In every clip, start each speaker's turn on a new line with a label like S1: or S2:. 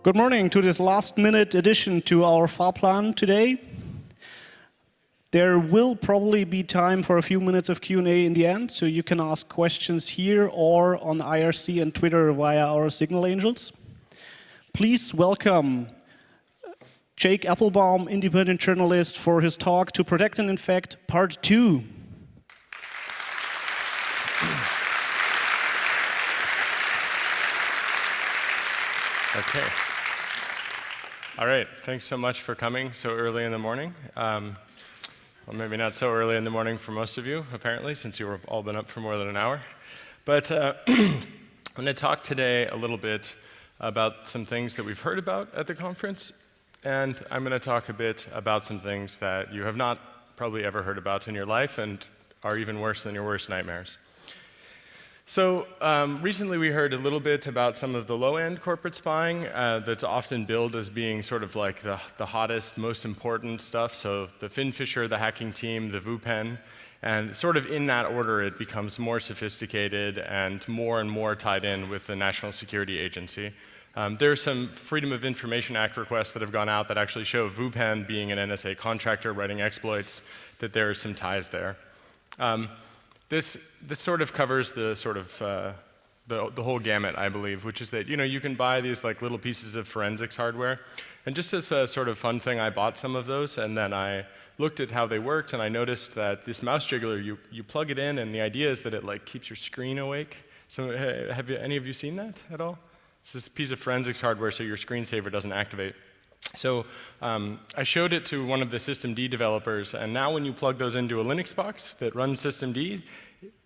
S1: Good morning to this last-minute addition to our Fahrplan today. There will probably be time for a few minutes of Q&A in the end, so you can ask questions here or on IRC and Twitter via our Signal Angels. Please welcome Jake Applebaum, independent journalist, for his talk, To Protect and Infect, Part 2.
S2: Okay. All right. Thanks so much for coming so early in the morning. Well, maybe not so early in the morning for most of you, apparently, since you've all been up for more than an hour. But I'm going to talk today a little bit about some things that we've heard about at the conference, and I'm going to talk a bit about some things that you have not probably ever heard about in your life and are even worse than your worst nightmares. So recently we heard a little bit about some of the low-end corporate spying that's often billed as being sort of like the hottest, most important stuff. So the Finfisher, the hacking team, the VuPen, and sort of in that order it becomes more sophisticated and more tied in with the National Security Agency. There are some Freedom of Information Act requests that have gone out that actually show VuPen being an NSA contractor writing exploits, that there are some ties there. This sort of covers the sort of the whole gamut, I believe, which is that you can buy these like little pieces of forensics hardware, and just as a sort of fun thing, I bought some of those, and then I looked at how they worked, and I noticed that this mouse jiggler, you plug it in, and the idea is that it like keeps your screen awake. So have any of you seen that at all? It's this piece of forensics hardware, so your screensaver doesn't activate. So I showed it to one of the systemd developers, and now when you plug those into a Linux box that runs systemd,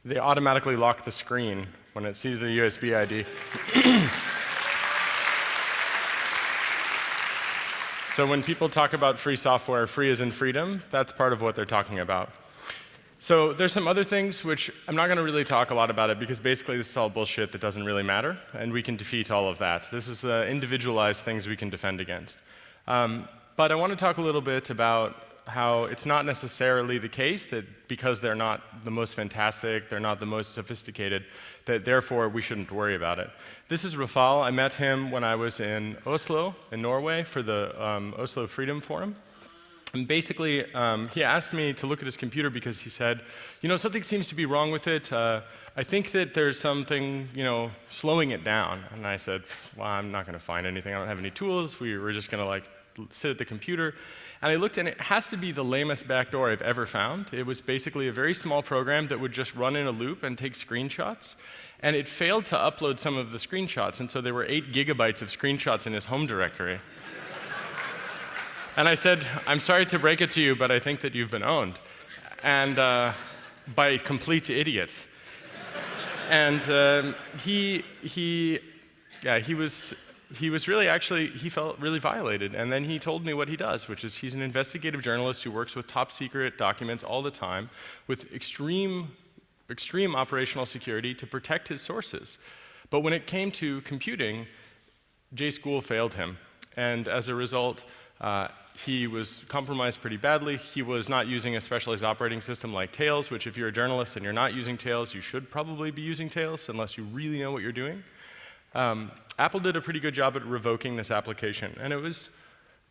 S2: they automatically lock the screen when it sees the USB ID. So when people talk about free software, free as in freedom, that's part of what they're talking about. So there's some other things which I'm not going to really talk a lot about it because basically this is all bullshit that doesn't really matter, and we can defeat all of that. This is the individualized things we can defend against. But I want to talk a little bit about how it's not necessarily the case that because they're not the most fantastic, they're not the most sophisticated, that therefore we shouldn't worry about it. This is Rafal. I met him when I was in Oslo, in Norway, for the Oslo Freedom Forum. And basically, he asked me to look at his computer because he said, something seems to be wrong with it. I think that there's something, slowing it down. And I said, well, I'm not going to find anything. I don't have any tools. We were just going to like sit at the computer. And I looked, and it has to be the lamest backdoor I've ever found. It was basically a very small program that would just run in a loop and take screenshots. And it failed to upload some of the screenshots. And so there were 8 gigabytes of screenshots in his home directory. And I said, I'm sorry to break it to you, but I think that you've been owned. And by complete idiots. And he was really actually, he felt really violated. And then he told me what he does, which is he's an investigative journalist who works with top secret documents all the time with extreme operational security to protect his sources. But when it came to computing, J-School failed him. And as a result, he was compromised pretty badly. He was not using a specialized operating system like Tails, which if you're a journalist and you're not using Tails, you should probably be using Tails unless you really know what you're doing. Apple did a pretty good job at revoking this application. And it was,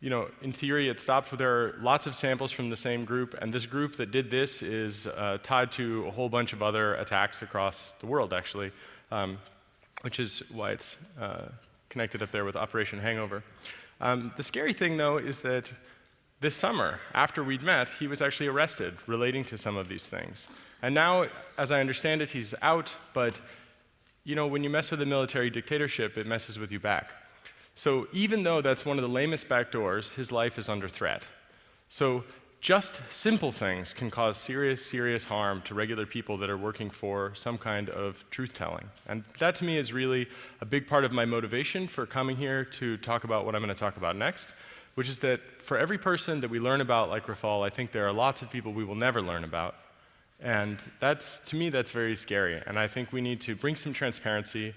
S2: in theory, it stopped. There are lots of samples from the same group. And this group that did this is tied to a whole bunch of other attacks across the world, actually, which is why it's connected up there with Operation Hangover. The scary thing, though, is that this summer, after we'd met, he was actually arrested relating to some of these things. And now, as I understand it, he's out, but when you mess with a military dictatorship, it messes with you back. So even though that's one of the lamest backdoors, his life is under threat. So just simple things can cause serious harm to regular people that are working for some kind of truth-telling. And that, to me, is really a big part of my motivation for coming here to talk about what I'm going to talk about next, which is that for every person that we learn about, like Rafal, I think there are lots of people we will never learn about. And to me, that's very scary. And I think we need to bring some transparency,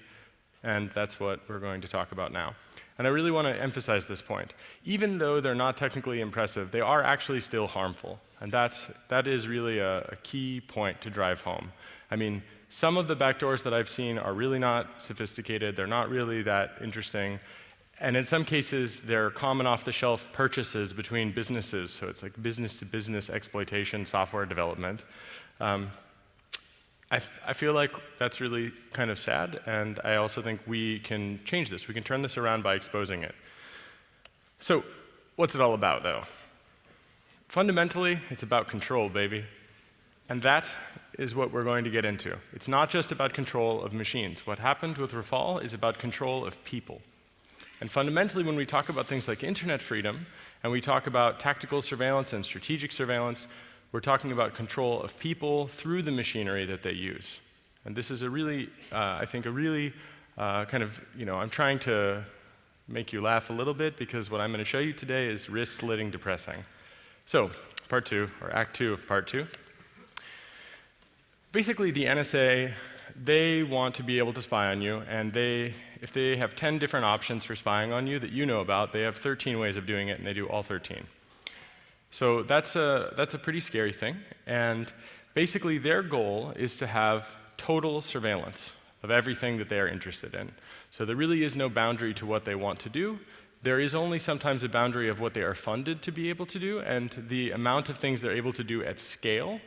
S2: and that's what we're going to talk about now. And I really want to emphasize this point. Even though they're not technically impressive, they are actually still harmful. And that is really a key point to drive home. I mean, some of the backdoors that I've seen are really not sophisticated. They're not really that interesting. And in some cases, they're common off-the-shelf purchases between businesses, so it's like business-to-business exploitation, software development. I feel like that's really kind of sad, and I also think we can change this. We can turn this around by exposing it. So, what's it all about, though? Fundamentally, it's about control, baby. And that is what we're going to get into. It's not just about control of machines. What happened with Rafal is about control of people. And fundamentally, when we talk about things like internet freedom, and we talk about tactical surveillance and strategic surveillance, we're talking about control of people through the machinery that they use. And this is a really, I think, a really kind of, I'm trying to make you laugh a little bit because what I'm going to show you today is wrist-slitting depressing. So, part 2, or act 2 of part 2. Basically, the NSA, they want to be able to spy on you, and if they have 10 different options for spying on you that you know about, they have 13 ways of doing it, and they do all 13. So that's a pretty scary thing, and basically their goal is to have total surveillance of everything that they are interested in. So there really is no boundary to what they want to do. There is only sometimes a boundary of what they are funded to be able to do, and the amount of things they're able to do at scale.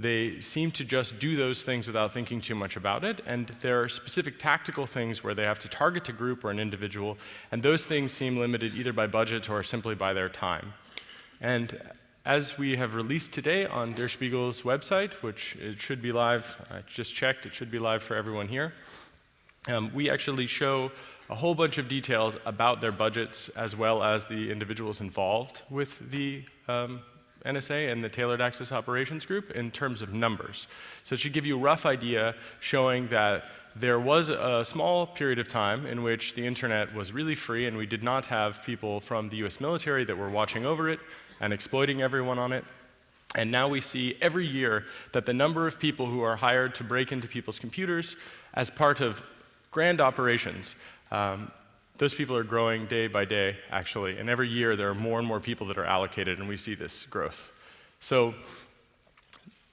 S2: They seem to just do those things without thinking too much about it, and there are specific tactical things where they have to target a group or an individual, and those things seem limited either by budget or simply by their time. And as we have released today on Der Spiegel's website, which it should be live, I just checked, it should be live for everyone here, we actually show a whole bunch of details about their budgets as well as the individuals involved with the NSA and the Tailored Access Operations Group in terms of numbers. So it should give you a rough idea showing that there was a small period of time in which the internet was really free and we did not have people from the US military that were watching over it and exploiting everyone on it. And now we see every year that the number of people who are hired to break into people's computers as part of grand operations, those people are growing day by day, actually, and every year there are more and more people that are allocated, and we see this growth. So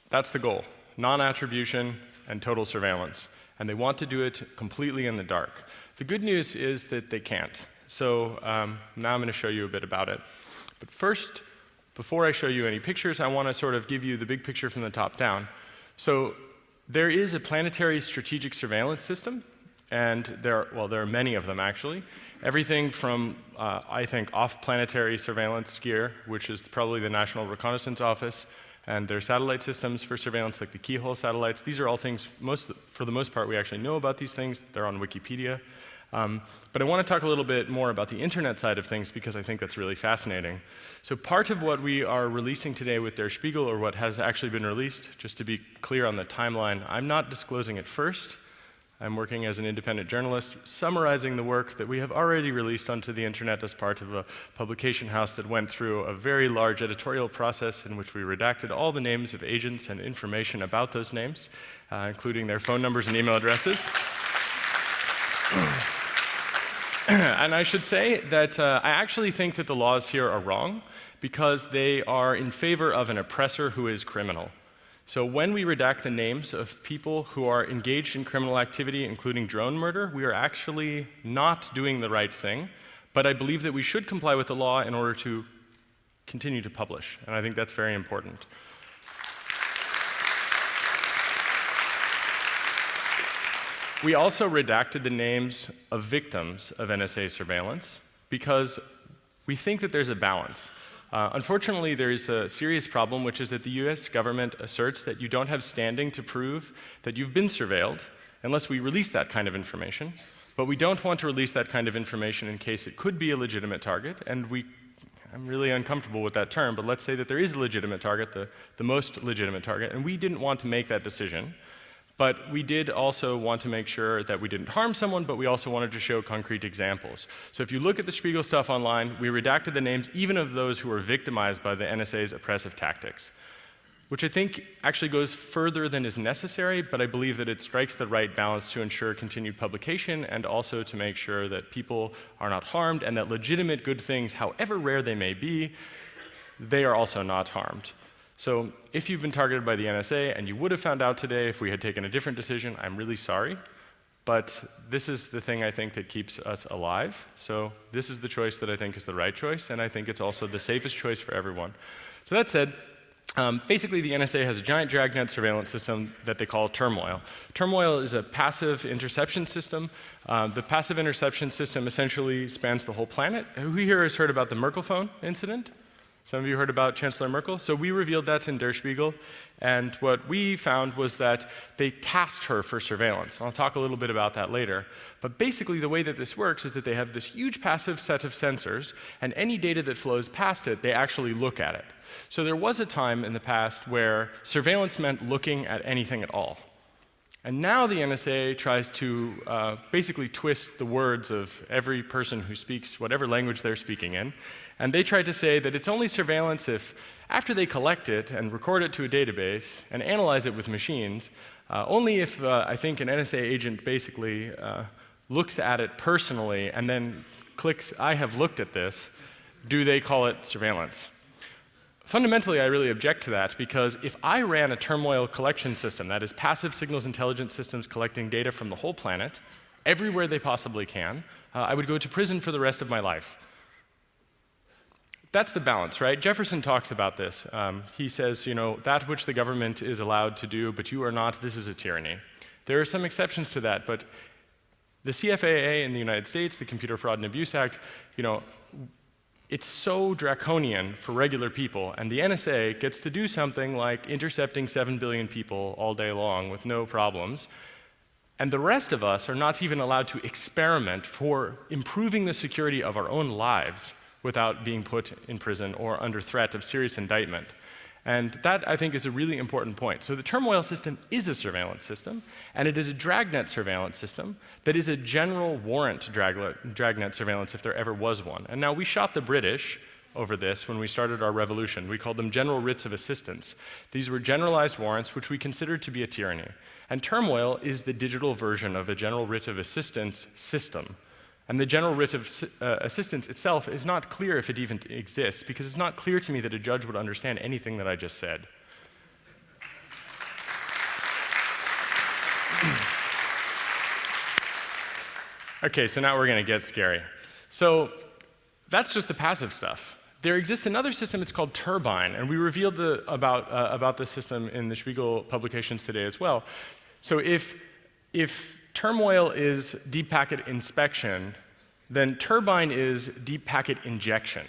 S2: that's the goal, non-attribution and total surveillance, and they want to do it completely in the dark. The good news is that they can't, so now I'm going to show you a bit about it. But first, before I show you any pictures, I want to sort of give you the big picture from the top down. So there is a planetary strategic surveillance system, and there are many of them, actually. Everything from, I think, off-planetary surveillance gear, which is probably the National Reconnaissance Office, and their satellite systems for surveillance, like the keyhole satellites. These are all things, for the most part, we actually know about these things. They're on Wikipedia. But I want to talk a little bit more about the internet side of things because I think that's really fascinating. So part of what we are releasing today with Der Spiegel, or what has actually been released, just to be clear on the timeline, I'm not disclosing it first. I'm working as an independent journalist, summarizing the work that we have already released onto the internet as part of a publication house that went through a very large editorial process in which we redacted all the names of agents and information about those names, including their phone numbers and email addresses. And I should say that I actually think that the laws here are wrong because they are in favor of an oppressor who is criminal. So when we redact the names of people who are engaged in criminal activity, including drone murder, we are actually not doing the right thing, but I believe that we should comply with the law in order to continue to publish, and I think that's very important. We also redacted the names of victims of NSA surveillance because we think that there's a balance. Unfortunately, there is a serious problem, which is that the US government asserts that you don't have standing to prove that you've been surveilled unless we release that kind of information. But we don't want to release that kind of information in case it could be a legitimate target, and I'm really uncomfortable with that term, but let's say that there is a legitimate target, the most legitimate target, and we didn't want to make that decision. But we did also want to make sure that we didn't harm someone, but we also wanted to show concrete examples. So if you look at the Spiegel stuff online, we redacted the names even of those who were victimized by the NSA's oppressive tactics, which I think actually goes further than is necessary, but I believe that it strikes the right balance to ensure continued publication and also to make sure that people are not harmed and that legitimate good things, however rare they may be, they are also not harmed. So if you've been targeted by the NSA and you would have found out today if we had taken a different decision, I'm really sorry. But this is the thing I think that keeps us alive. So this is the choice that I think is the right choice, and I think it's also the safest choice for everyone. So that said, basically the NSA has a giant dragnet surveillance system that they call Turmoil. Turmoil is a passive interception system. The passive interception system essentially spans the whole planet. Who here has heard about the Merkel phone incident? Some of you heard about Chancellor Merkel? So we revealed that in Der Spiegel, and what we found was that they tasked her for surveillance. I'll talk a little bit about that later. But basically the way that this works is that they have this huge passive set of sensors, and any data that flows past it, they actually look at it. So there was a time in the past where surveillance meant looking at anything at all. And now the NSA tries to basically twist the words of every person who speaks whatever language they're speaking in. And they try to say that it's only surveillance if, after they collect it and record it to a database and analyze it with machines, only if I think an NSA agent basically looks at it personally and then clicks, I have looked at this, do they call it surveillance. Fundamentally, I really object to that, because if I ran a Turmoil collection system, that is passive signals intelligence systems collecting data from the whole planet, everywhere they possibly can, I would go to prison for the rest of my life. That's the balance, right? Jefferson talks about this. He says, that which the government is allowed to do, but you are not, this is a tyranny. There are some exceptions to that, but the CFAA in the United States, the Computer Fraud and Abuse Act, it's so draconian for regular people, and the NSA gets to do something like intercepting 7 billion people all day long with no problems, and the rest of us are not even allowed to experiment for improving the security of our own lives without being put in prison or under threat of serious indictment. And that, I think, is a really important point. So the Turmoil system is a surveillance system, and it is a dragnet surveillance system that is a general warrant dragnet surveillance if there ever was one. And now we shot the British over this when we started our revolution. We called them general writs of assistance. These were generalized warrants which we considered to be a tyranny. And Turmoil is the digital version of a general writ of assistance system. And the general writ of assistance itself is not clear if it even exists, because it's not clear to me that a judge would understand anything that I just said. Okay, so now we're going to get scary. So that's just the passive stuff. There exists another system, it's called Turbine, and we revealed about this system in the Spiegel publications today as well. So if Turmoil is deep packet inspection, then Turbine is deep packet injection.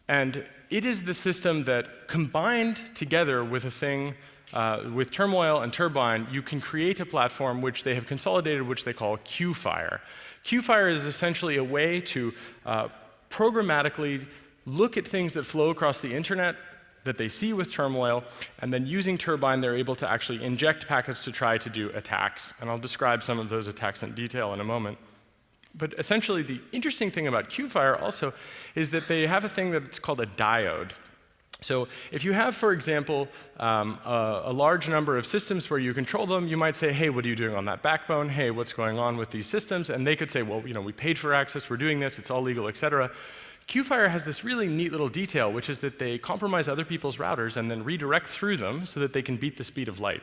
S2: And it is the system that, combined together with a thing, with Turmoil and Turbine, you can create a platform which they have consolidated, which they call QFire. QFire is essentially a way to programmatically look at things that flow across the internet that they see with Turmoil, and then using Turbine, they're able to actually inject packets to try to do attacks. And I'll describe some of those attacks in detail in a moment. But essentially, the interesting thing about QFire also is that they have a thing that's called a diode. So if you have, for example, a large number of systems where you control them, you might say, hey, what are you doing on that backbone? Hey, what's going on with these systems? And they could say, well, we paid for access, we're doing this, it's all legal, et cetera. QFire has this really neat little detail, which is that they compromise other people's routers and then redirect through them so that they can beat the speed of light.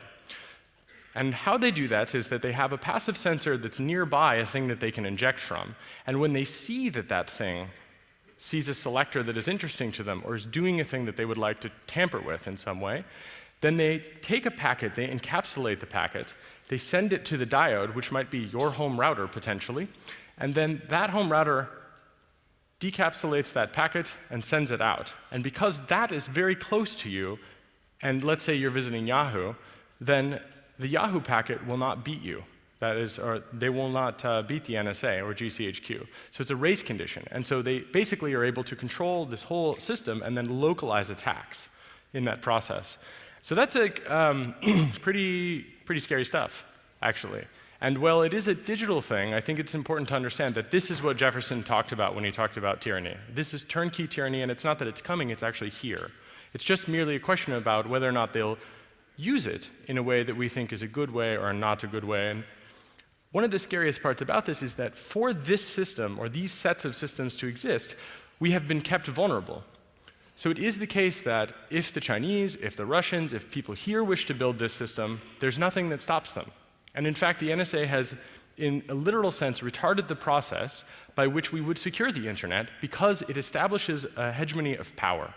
S2: And how they do that is that they have a passive sensor that's nearby a thing that they can inject from. And when they see that that thing sees a selector that is interesting to them or is doing a thing that they would like to tamper with in some way, then they take a packet, they encapsulate the packet, they send it to the diode, which might be your home router potentially, and then that home router decapsulates that packet and sends it out. And because that is very close to you, and let's say you're visiting Yahoo, then the Yahoo packet will not beat you. That is, or they will not beat the NSA or GCHQ. So it's a race condition. And so they basically are able to control this whole system and then localize attacks in that process. So that's pretty scary stuff, actually. And while it is a digital thing, I think it's important to understand that this is what Jefferson talked about when he talked about tyranny. This is turnkey tyranny, and it's not that it's coming, it's actually here. It's just merely a question about whether or not they'll use it in a way that we think is a good way or not a good way. And one of the scariest parts about this is that for this system, or these sets of systems to exist, we have been kept vulnerable. So it is the case that if the Chinese, if the Russians, if people here wish to build this system, there's nothing that stops them. And in fact, the NSA has in a literal sense, retarded the process by which we would secure the internet because it establishes a hegemony of power,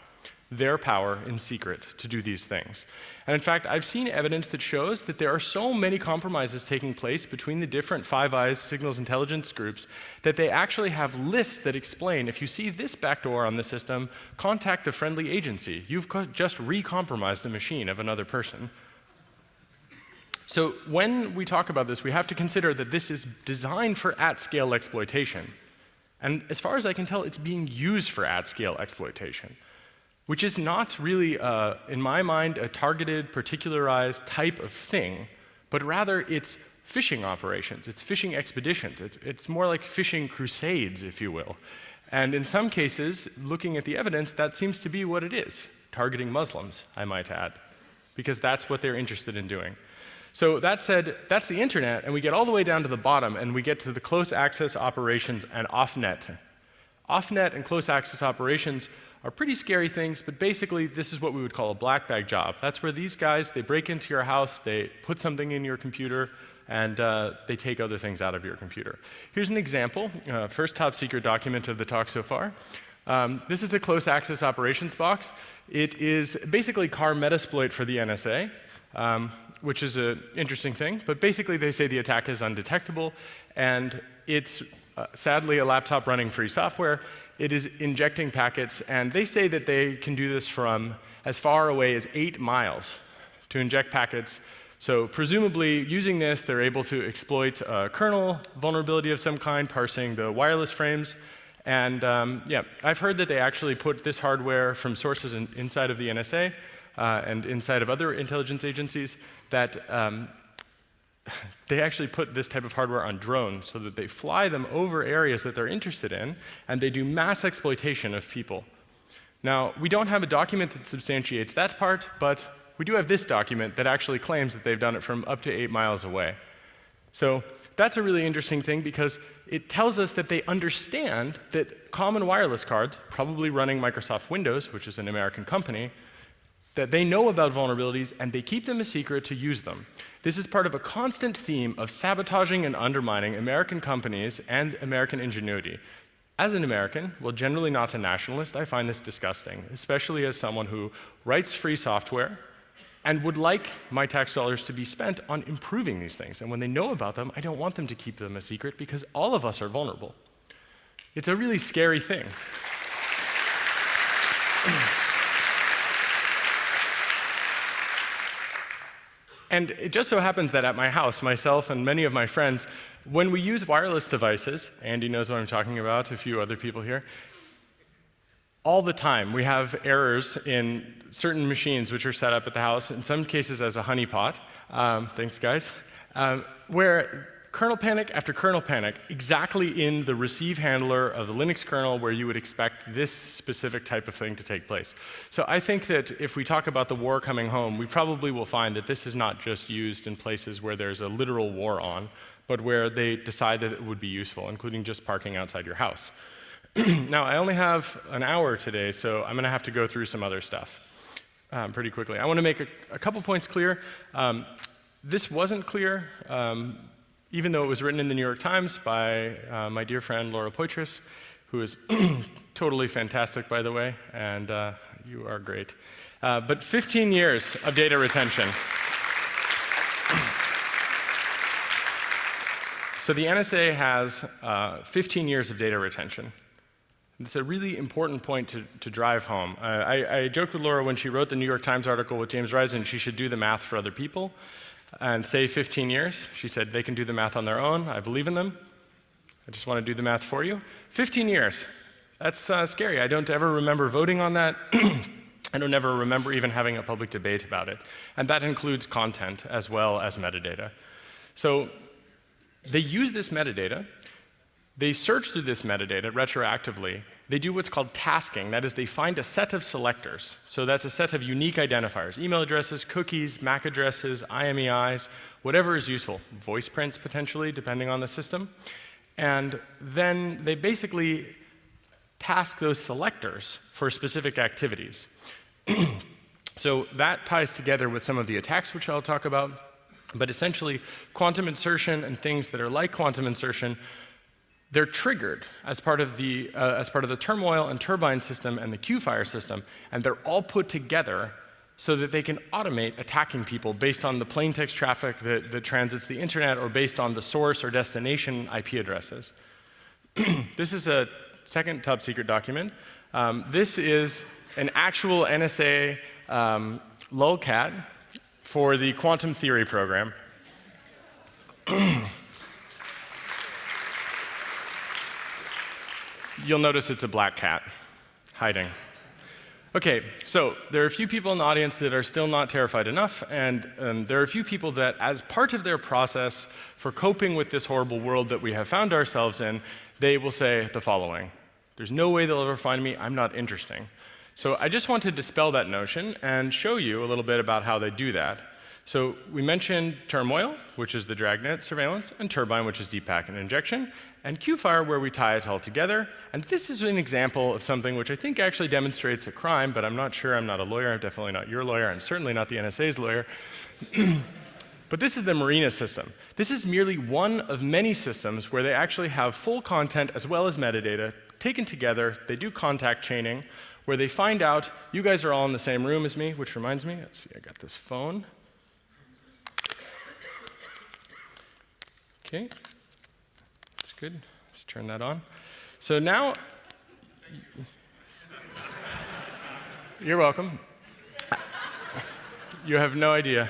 S2: their power in secret to do these things. And in fact, I've seen evidence that shows that there are so many compromises taking place between the different Five Eyes signals intelligence groups that they actually have lists that explain, if you see this backdoor on the system, contact the friendly agency. You've just re-compromised the machine of another person. So when we talk about this, we have to consider that this is designed for at-scale exploitation. And as far as I can tell, it's being used for at-scale exploitation, which is not really, in my mind, a targeted, particularized type of thing, but rather it's phishing operations, it's phishing expeditions, it's more like phishing crusades, if you will. And in some cases, looking at the evidence, that seems to be what it is, targeting Muslims, I might add, because that's what they're interested in doing. So that said, that's the internet, and we get all the way down to the bottom, and we get to the close access operations and off-net. Off-net and close access operations are pretty scary things, but basically this is what we would call a black bag job. That's where these guys, they break into your house, they put something in your computer, and they take other things out of your computer. Here's an example, first top secret document of the talk so far. This is a close access operations box. It is basically car metasploit for the NSA. Which is an interesting thing, but basically they say the attack is undetectable, and it's sadly a laptop running free software. It is injecting packets, and they say that they can do this from as far away as 8 miles to inject packets. So presumably using this, they're able to exploit a kernel vulnerability of some kind, parsing the wireless frames. And yeah, I've heard that they actually put this hardware from sources inside of the NSA, and inside of other intelligence agencies, that they actually put this type of hardware on drones so that they fly them over areas that they're interested in, and they do mass exploitation of people. Now, we don't have a document that substantiates that part, but we do have this document that actually claims that they've done it from up to 8 miles away. So that's a really interesting thing because it tells us that they understand that common wireless cards, probably running Microsoft Windows, which is an American company, that they know about vulnerabilities and they keep them a secret to use them. This is part of a constant theme of sabotaging and undermining American companies and American ingenuity. As an American, well, generally not a nationalist, I find this disgusting, especially as someone who writes free software and would like my tax dollars to be spent on improving these things. And when they know about them, I don't want them to keep them a secret because all of us are vulnerable. It's a really scary thing. And it just so happens that at my house, myself and many of my friends, when we use wireless devices, Andy knows what I'm talking about, a few other people here, all the time we have errors in certain machines which are set up at the house, in some cases as a honeypot, thanks guys, where kernel panic after kernel panic, exactly in the receive handler of the Linux kernel where you would expect this specific type of thing to take place. So I think that if we talk about the war coming home, we probably will find that this is not just used in places where there's a literal war on, but where they decide that it would be useful, including just parking outside your house. Now, I only have an hour today, so I'm going to have to go through some other stuff pretty quickly. I want to make a couple points clear. This wasn't clear. Even though it was written in the New York Times by my dear friend Laura Poitras, who is totally fantastic, by the way, and you are great. But 15 years of data retention. So the NSA has 15 years of data retention. It's a really important point to drive home. I joked with Laura when she wrote the New York Times article with James Risen, she should do the math for other people and say 15 years. She said they can do the math on their own. I believe in them. I just want to do the math for you. 15 years. That's scary. I don't ever remember voting on that. I don't ever remember even having a public debate about it. And that includes content as well as metadata. So they use this metadata. They search through this metadata retroactively. They do what's called tasking. That is, they find a set of selectors. So that's a set of unique identifiers, email addresses, cookies, MAC addresses, IMEIs, whatever is useful, voice prints potentially, depending on the system. And then they basically task those selectors for specific activities. So that ties together with some of the attacks which I'll talk about. But essentially, quantum insertion and things that are like quantum insertion, they're triggered as part of the turmoil and turbine system and the Q-fire system, and they're all put together so that they can automate attacking people based on the plain text traffic that transits the internet or based on the source or destination IP addresses. This is a second top secret document. This is an actual NSA lolcat for the quantum theory program. You'll notice it's a black cat hiding. Okay, so there are a few people in the audience that are still not terrified enough, and there are a few people that, as part of their process for coping with this horrible world that we have found ourselves in, they will say the following: there's no way they'll ever find me, I'm not interesting. So I just want to dispel that notion and show you a little bit about how they do that. So we mentioned turmoil, which is the dragnet surveillance, and turbine, which is deep packet injection, and Q-fire, where we tie it all together. And this is an example of something which I think actually demonstrates a crime, but I'm not sure. I'm not a lawyer. I'm definitely not your lawyer. I'm certainly not the NSA's lawyer. But this is the Marina system. This is merely one of many systems where they actually have full content as well as metadata taken together. They do contact chaining, where they find out you guys are all in the same room as me, which reminds me, let's see, I got this phone. Okay, that's good. Let's turn that on. So now, you're welcome. You have no idea.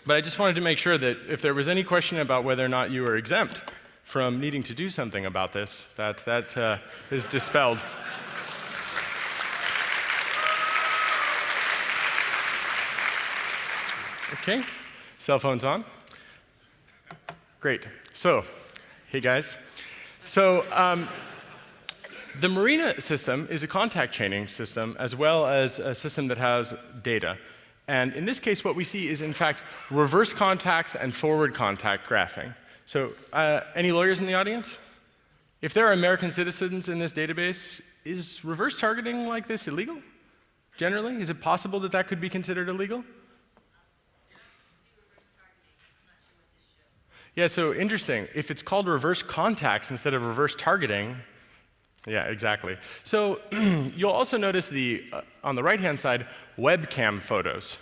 S2: But I just wanted to make sure that if there was any question about whether or not you were exempt from needing to do something about this, that is dispelled. Okay, cell phone's on. Great. So, hey guys. So, the Marina system is a contact chaining system as well as a system that has data. And in this case, what we see is, in fact, reverse contacts and forward contact graphing. So, any lawyers in the audience? If there are American citizens in this database, is reverse targeting like this illegal? Generally? Is it possible that that could be considered illegal? Yeah, so interesting. If it's called reverse contacts instead of reverse targeting, yeah, exactly. So you'll also notice on the right-hand side, webcam photos.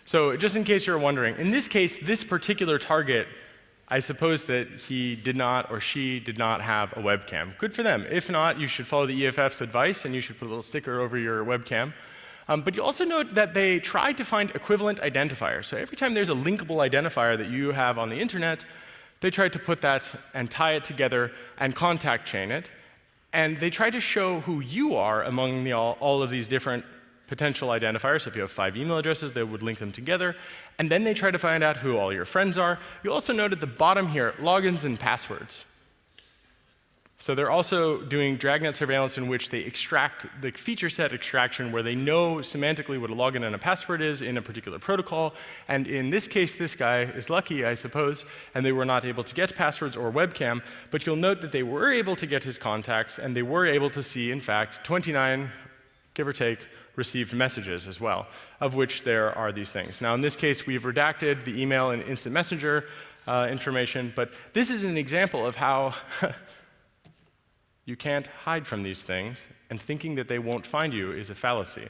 S2: So just in case you're wondering, in this case, this particular target, I suppose that he did not or she did not have a webcam. Good for them. If not, you should follow the EFF's advice and you should put a little sticker over your webcam. But you also note that they tried to find equivalent identifiers. So every time there's a linkable identifier that you have on the internet, they tried to put that and tie it together and contact chain it. And they try to show who you are among all of these different potential identifiers. So if you have 5 email addresses, they would link them together. And then they try to find out who all your friends are. You'll also note at the bottom here, logins and passwords. So they're also doing dragnet surveillance in which they extract the feature set extraction where they know semantically what a login and a password is in a particular protocol. And in this case, this guy is lucky, I suppose, and they were not able to get passwords or webcam. But you'll note that they were able to get his contacts, and they were able to see, in fact, 29, give or take, received messages as well, of which there are these things. Now, in this case, we've redacted the email and instant messenger information, but this is an example of how you can't hide from these things, and thinking that they won't find you is a fallacy.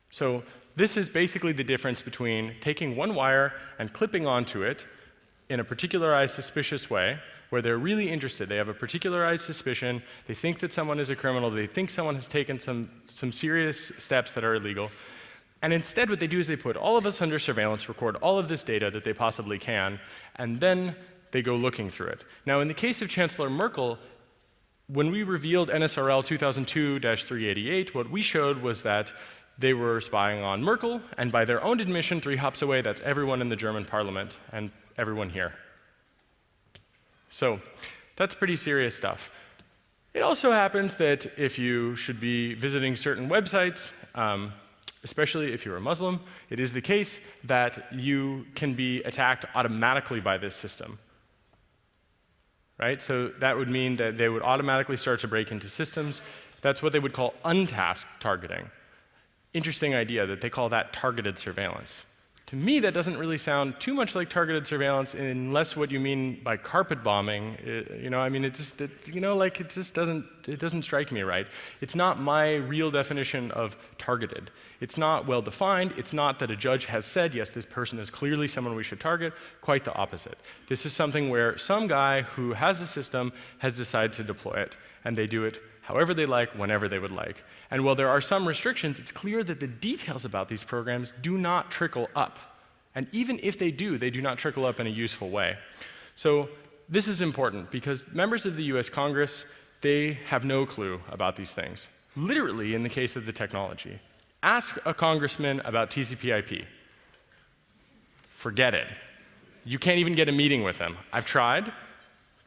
S2: So this is basically the difference between taking one wire and clipping onto it in a particularized, suspicious way, where they're really interested. They have a particularized suspicion. They think that someone is a criminal. They think someone has taken some serious steps that are illegal. And instead, what they do is they put all of us under surveillance, record all of this data that they possibly can, and then they go looking through it. Now, in the case of Chancellor Merkel, when we revealed NSRL 2002-388, what we showed was that they were spying on Merkel, and by their own admission, 3 hops away, that's everyone in the German parliament and everyone here. So that's pretty serious stuff. It also happens that if you should be visiting certain websites, especially if you're a Muslim, it is the case that you can be attacked automatically by this system. Right? So that would mean that they would automatically start to break into systems. That's what they would call untasked targeting. interesting idea that they call that targeted surveillance. To me, that doesn't really sound too much like targeted surveillance unless what you mean by carpet bombing, it just doesn't strike me right. It's not my real definition of targeted. It's not well defined. It's not that a judge has said, yes, this person is clearly someone we should target. Quite the opposite. This is something where some guy who has a system has decided to deploy it, and they do it however they like, whenever they would like. And while there are some restrictions, it's clear that the details about these programs do not trickle up. And even if they do not trickle up in a useful way. So this is important because members of the US Congress, they have no clue about these things. Literally, in the case of the technology. Ask a congressman about TCP/IP. Forget it. You can't even get a meeting with them. I've tried.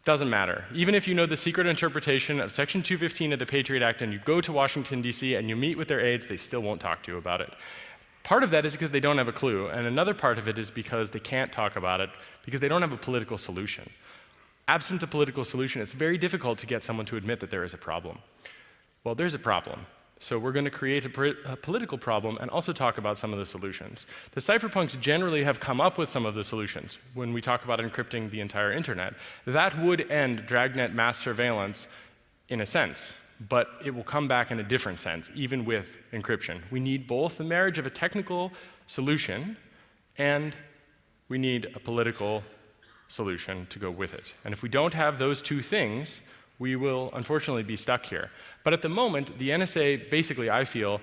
S2: Doesn't matter. Even if you know the secret interpretation of Section 215 of the Patriot Act and you go to Washington, D.C. and you meet with their aides, they still won't talk to you about it. Part of that is because they don't have a clue, and another part of it is because they can't talk about it because they don't have a political solution. Absent a political solution, it's very difficult to get someone to admit that there is a problem. Well, there's a problem. So we're going to create a political problem and also talk about some of the solutions. The cypherpunks generally have come up with some of the solutions when we talk about encrypting the entire internet. That would end dragnet mass surveillance in a sense, but it will come back in a different sense, even with encryption. We need both the marriage of a technical solution and we need a political solution to go with it. And if we don't have those two things, we will unfortunately be stuck here. But at the moment, the NSA basically, I feel,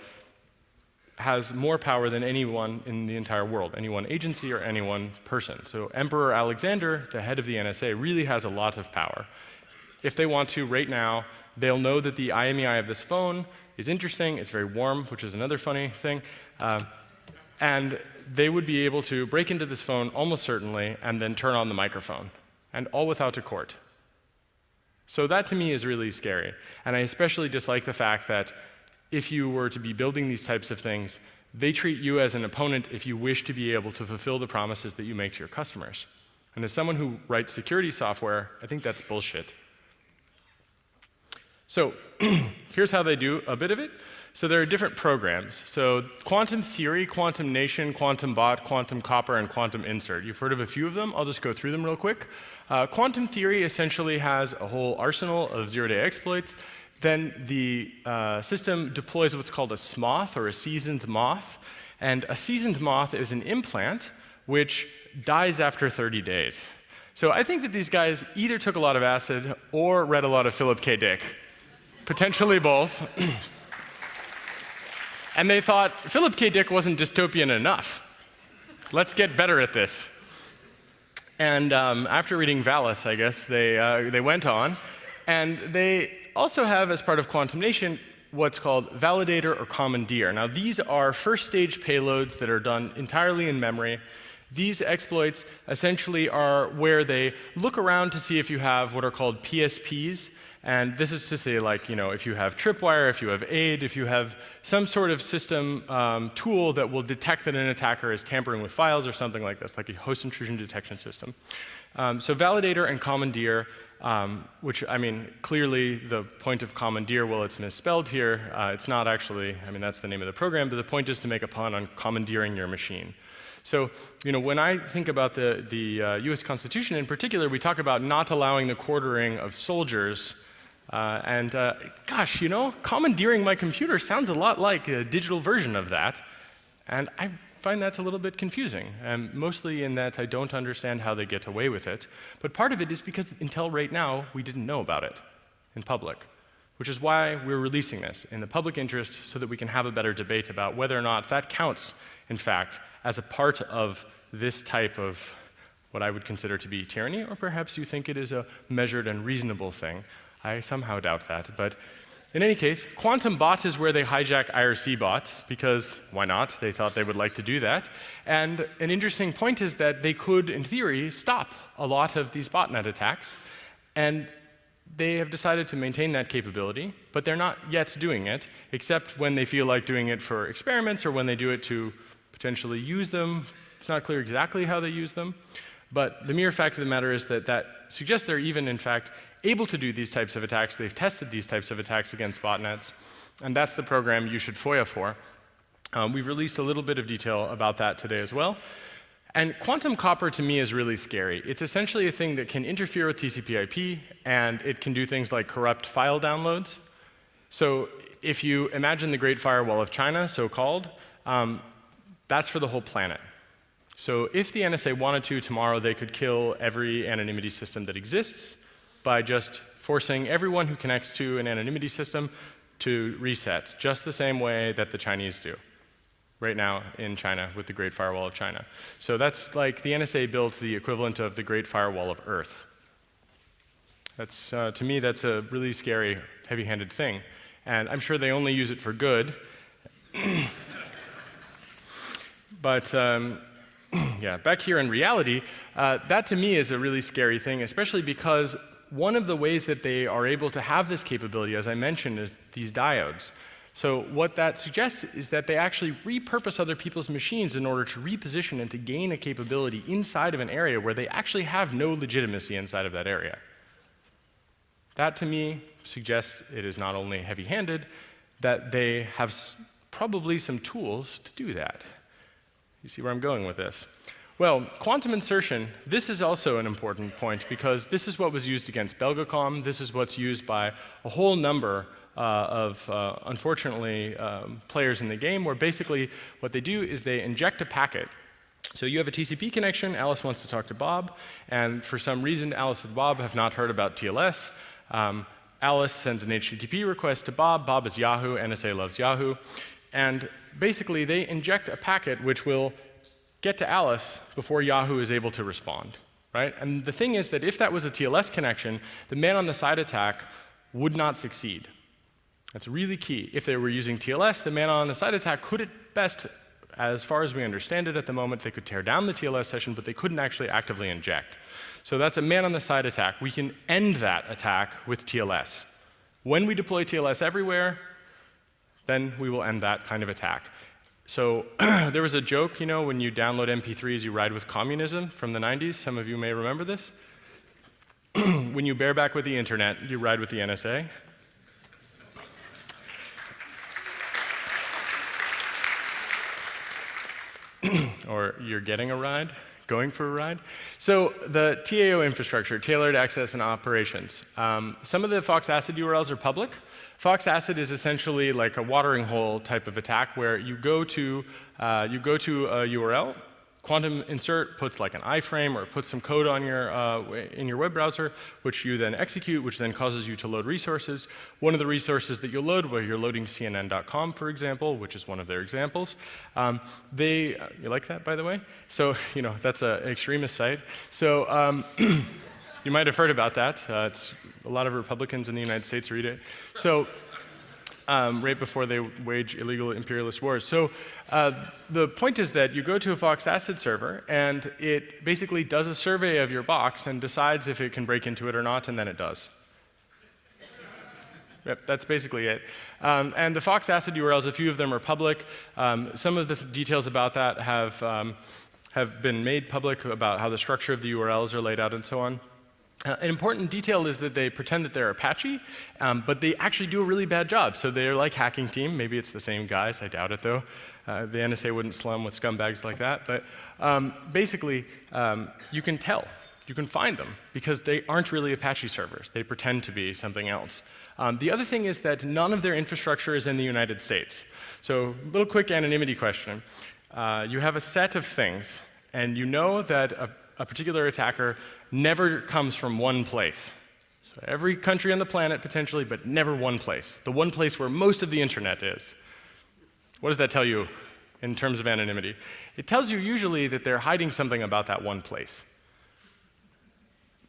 S2: has more power than anyone in the entire world, any one agency or any one person. So Emperor Alexander, the head of the NSA, really has a lot of power. If they want to, right now, they'll know that the IMEI of this phone is interesting, it's very warm, which is another funny thing, and they would be able to break into this phone almost certainly and then turn on the microphone, and all without a court. So that to me is really scary. And I especially dislike the fact that if you were to be building these types of things, they treat you as an opponent if you wish to be able to fulfill the promises that you make to your customers. And as someone who writes security software, I think that's bullshit. So here's how they do a bit of it. So there are different programs. So Quantum Theory, Quantum Nation, Quantum Bot, Quantum Copper, and Quantum Insert. You've heard of a few of them. I'll just go through them real quick. Quantum Theory essentially has a whole arsenal of zero-day exploits. Then the system deploys what's called a SMOTH, or a seasoned moth. And a seasoned moth is an implant which dies after 30 days. So I think that these guys either took a lot of acid or read a lot of Philip K. Dick. Potentially both. And they thought, Philip K. Dick wasn't dystopian enough. Let's get better at this. And after reading Valis, I guess, they went on. And they also have, as part of Quantum Nation, what's called validator or commandeer. Now, these are first-stage payloads that are done entirely in memory. These exploits essentially are where they look around to see if you have what are called PSPs. And this is to say, like, if you have tripwire, if you have AID, if you have some sort of system tool that will detect that an attacker is tampering with files or something like this, like a host intrusion detection system. So validator and commandeer, which, clearly the point of commandeer, well, it's misspelled here. It's not actually, that's the name of the program, but the point is to make a pun on commandeering your machine. So, when I think about the US Constitution in particular, we talk about not allowing the quartering of soldiers. Gosh, commandeering my computer sounds a lot like a digital version of that. And I find that's a little bit confusing, mostly in that I don't understand how they get away with it. But part of it is because until right now, we didn't know about it in public, which is why we're releasing this in the public interest so that we can have a better debate about whether or not that counts, in fact, as a part of this type of what I would consider to be tyranny, or perhaps you think it is a measured and reasonable thing. I somehow doubt that, but in any case, Quantum Bot is where they hijack IRC bots, because why not? They thought they would like to do that. And an interesting point is that they could, in theory, stop a lot of these botnet attacks, and they have decided to maintain that capability, but they're not yet doing it, except when they feel like doing it for experiments or when they do it to potentially use them. It's not clear exactly how they use them, but the mere fact of the matter is that that suggests they're even, in fact, able to do these types of attacks. They've tested these types of attacks against botnets, and that's the program you should FOIA for. We've released a little bit of detail about that today as well. And quantum copper, to me, is really scary. It's essentially a thing that can interfere with TCP/IP, and it can do things like corrupt file downloads. So if you imagine the Great Firewall of China, so-called, that's for the whole planet. So if the NSA wanted to, tomorrow they could kill every anonymity system that exists by just forcing everyone who connects to an anonymity system to reset, just the same way that the Chinese do right now in China with the Great Firewall of China. So that's like the NSA built the equivalent of the Great Firewall of Earth. That's, to me, that's a really scary, heavy-handed thing. And I'm sure they only use it for good. But yeah, back here in reality, that to me is a really scary thing, especially because one of the ways that they are able to have this capability, as I mentioned, is these diodes. So what that suggests is that they actually repurpose other people's machines in order to reposition and to gain a capability inside of an area where they actually have no legitimacy inside of that area. That, to me, suggests it is not only heavy-handed, that they have probably some tools to do that. You see where I'm going with this? Well, quantum insertion, this is also an important point because this is what was used against Belgacom. This is what's used by a whole number of, unfortunately, players in the game, where basically what they do is they inject a packet. So you have a TCP connection, Alice wants to talk to Bob, and for some reason Alice and Bob have not heard about TLS. Alice sends an HTTP request to Bob. Bob is Yahoo, NSA loves Yahoo. And basically they inject a packet which will get to Alice before Yahoo is able to respond, right? And the thing is that if that was a TLS connection, the man-on-the-side attack would not succeed. That's really key. If they were using TLS, the man-on-the-side attack could at best, as far as we understand it at the moment, they could tear down the TLS session, but they couldn't actually actively inject. So that's a man-on-the-side attack. We can end that attack with TLS. When we deploy TLS everywhere, then we will end that kind of attack. So there was a joke, you know, when you download MP3s, you ride with communism from the 90s. Some of you may remember this. When you bareback with the internet, you ride with the NSA. Or you're getting a ride, going for a ride. So the TAO infrastructure, tailored access and operations. Some of the Fox ACID URLs are public. Fox ACID is essentially like a watering hole type of attack where you go to a URL, quantum insert puts like an iframe or puts some code on your, in your web browser, which you then execute, which then causes you to load resources. One of the resources that you'll load, where you're loading CNN.com, for example, which is one of their examples. You like that, by the way? So, you know, that's an extremist site. So, you might have heard about that. It's a lot of Republicans in the United States read it. So, right before they wage illegal imperialist wars. So the point is that you go to a Fox ACID server, and it basically does a survey of your box and decides if it can break into it or not, and then it does. Yep, that's basically it. And the Fox ACID URLs, a few of them are public. Some of the details about that have been made public about how the structure of the URLs are laid out and so on. An important detail is that they pretend that they're Apache, but they actually do a really bad job. So they're like Hacking Team. Maybe it's the same guys. I doubt it, though. The NSA wouldn't slum with scumbags like that. But basically, you can tell. You can find them, because they aren't really Apache servers. They pretend to be something else. The other thing is that none of their infrastructure is in the United States. So a little quick anonymity question. You have a set of things, and you know that a particular attacker never comes from one place. So every country on the planet, potentially, but never one place. The one place where most of the internet is. What does that tell you in terms of anonymity? It tells you usually that they're hiding something about that one place.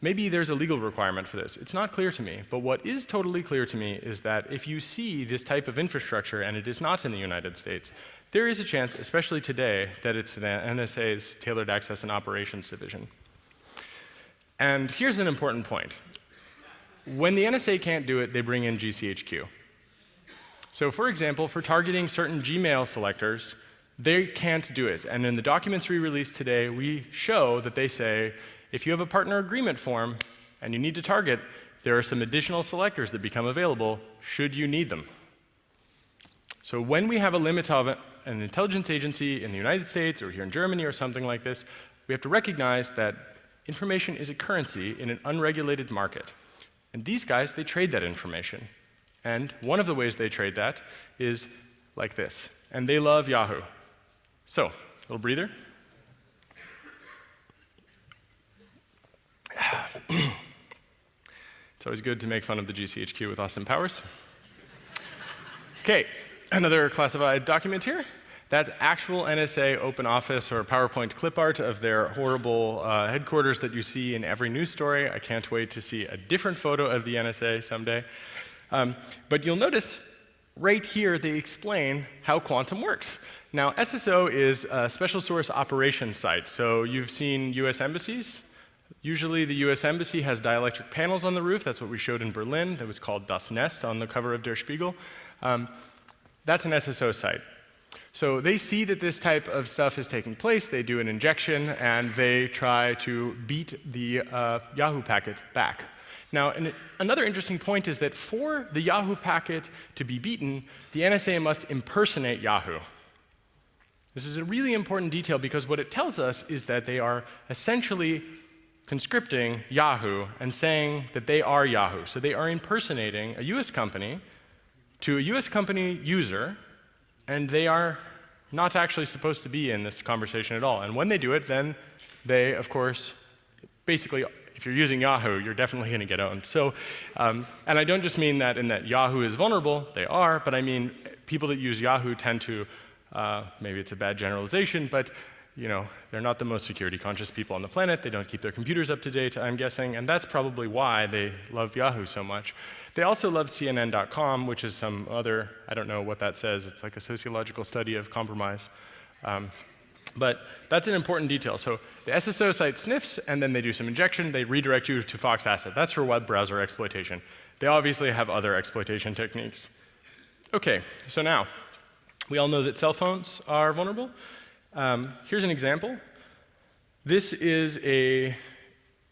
S2: Maybe there's a legal requirement for this. It's not clear to me, but what is totally clear to me is that if you see this type of infrastructure and it is not in the United States, there is a chance, especially today, that it's the NSA's Tailored Access and Operations Division. And here's an important point. When the NSA can't do it, they bring in GCHQ. So for example, for targeting certain Gmail selectors, they can't do it. And in the documents we released today, we show that they say, if you have a partner agreement form and you need to target, there are some additional selectors that become available should you need them. So when we have a limit of an intelligence agency in the United States or here in Germany or something like this, we have to recognize that information is a currency in an unregulated market. And these guys, they trade that information. And one of the ways they trade that is like this. And they love Yahoo. So, little breather. It's always good to make fun of the GCHQ with Austin Powers. Okay, another classified document here. That's actual NSA open office or PowerPoint clip art of their horrible headquarters that you see in every news story. I can't wait to see a different photo of the NSA someday. But you'll notice right here they explain how quantum works. Now, SSO is a special source operations site. So you've seen US embassies. Usually the US Embassy has dielectric panels on the roof. That's what we showed in Berlin. That was called Das Nest on the cover of Der Spiegel. That's an SSO site. So they see that this type of stuff is taking place. They do an injection, and they try to beat the Yahoo packet back. Now, another interesting point is that for the Yahoo packet to be beaten, the NSA must impersonate Yahoo. This is a really important detail because what it tells us is that they are essentially conscripting Yahoo and saying that they are Yahoo. So they are impersonating a US company to a US company user, and they are not actually supposed to be in this conversation at all. And when they do it, then they, of course, basically, if you're using Yahoo, you're definitely going to get owned. So, and I don't just mean that in that Yahoo is vulnerable, they are, but I mean people that use Yahoo tend to, maybe it's a bad generalization, but you know, they're not the most security-conscious people on the planet. They don't keep their computers up to date, I'm guessing, and that's probably why they love Yahoo so much. They also love CNN.com, which is some other, I don't know what that says. It's like a sociological study of compromise. But that's an important detail. So the SSO site sniffs, and then they do some injection. They redirect you to Fox Asset. That's for web browser exploitation. They obviously have other exploitation techniques. OK, so now, we all know that cell phones are vulnerable. Here's an example. This is a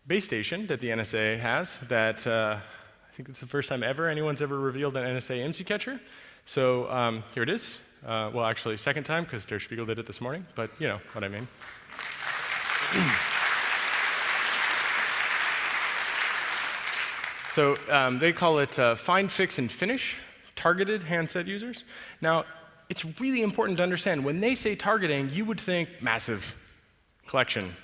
S2: base station that the NSA has that I think it's the first time ever anyone's ever revealed an NSA IMSI catcher. So here it is. Well, actually, second time, because Der Spiegel did it this morning, but you know what I mean. So they call it find, fix, and finish targeted handset users. Now, it's really important to understand, when they say targeting, you would think massive collection,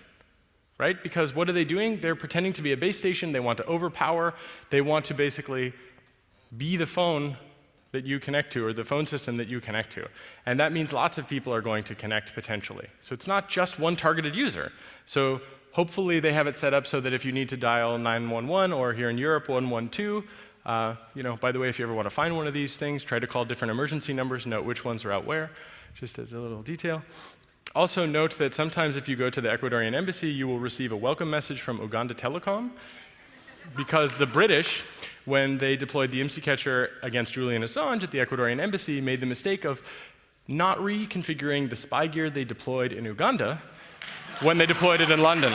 S2: right? Because what are they doing? They're pretending to be a base station. They want to overpower. They want to basically be the phone that you connect to, or the phone system that you connect to. And that means lots of people are going to connect potentially. So it's not just one targeted user. So hopefully they have it set up so that if you need to dial 911, or here in Europe, 112, you know, by the way, if you ever want to find one of these things, try to call different emergency numbers, note which ones are out where, just as a little detail. Also note that sometimes if you go to the Ecuadorian embassy, you will receive a welcome message from Uganda Telecom, because the British, when they deployed the IMSI catcher against Julian Assange at the Ecuadorian embassy, made the mistake of not reconfiguring the spy gear they deployed in Uganda when they deployed it in London.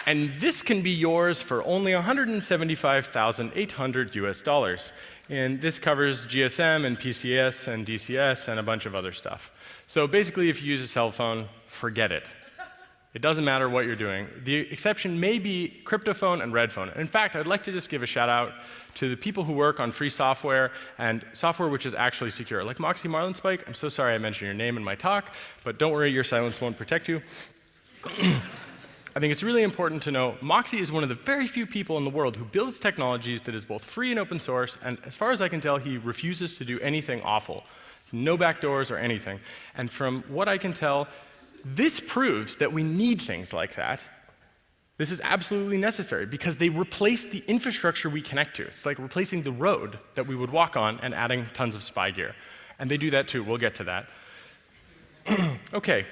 S2: And this can be yours for only $175,800 US. And this covers GSM and PCS and DCS and a bunch of other stuff. So basically, if you use a cell phone, forget it. It doesn't matter what you're doing. The exception may be cryptophone and redphone. In fact, I'd like to just give a shout out to the people who work on free software and software which is actually secure. Like Moxie Marlinspike, I'm so sorry I mentioned your name in my talk, but don't worry, your silence won't protect you. I think it's really important to know Moxie is one of the very few people in the world who builds technologies that is both free and open source, and as far as I can tell, he refuses to do anything awful. No backdoors or anything. And from what I can tell, this proves that we need things like that. This is absolutely necessary because they replace the infrastructure we connect to. It's like replacing the road that we would walk on and adding tons of spy gear. And they do that too. We'll get to that. Okay.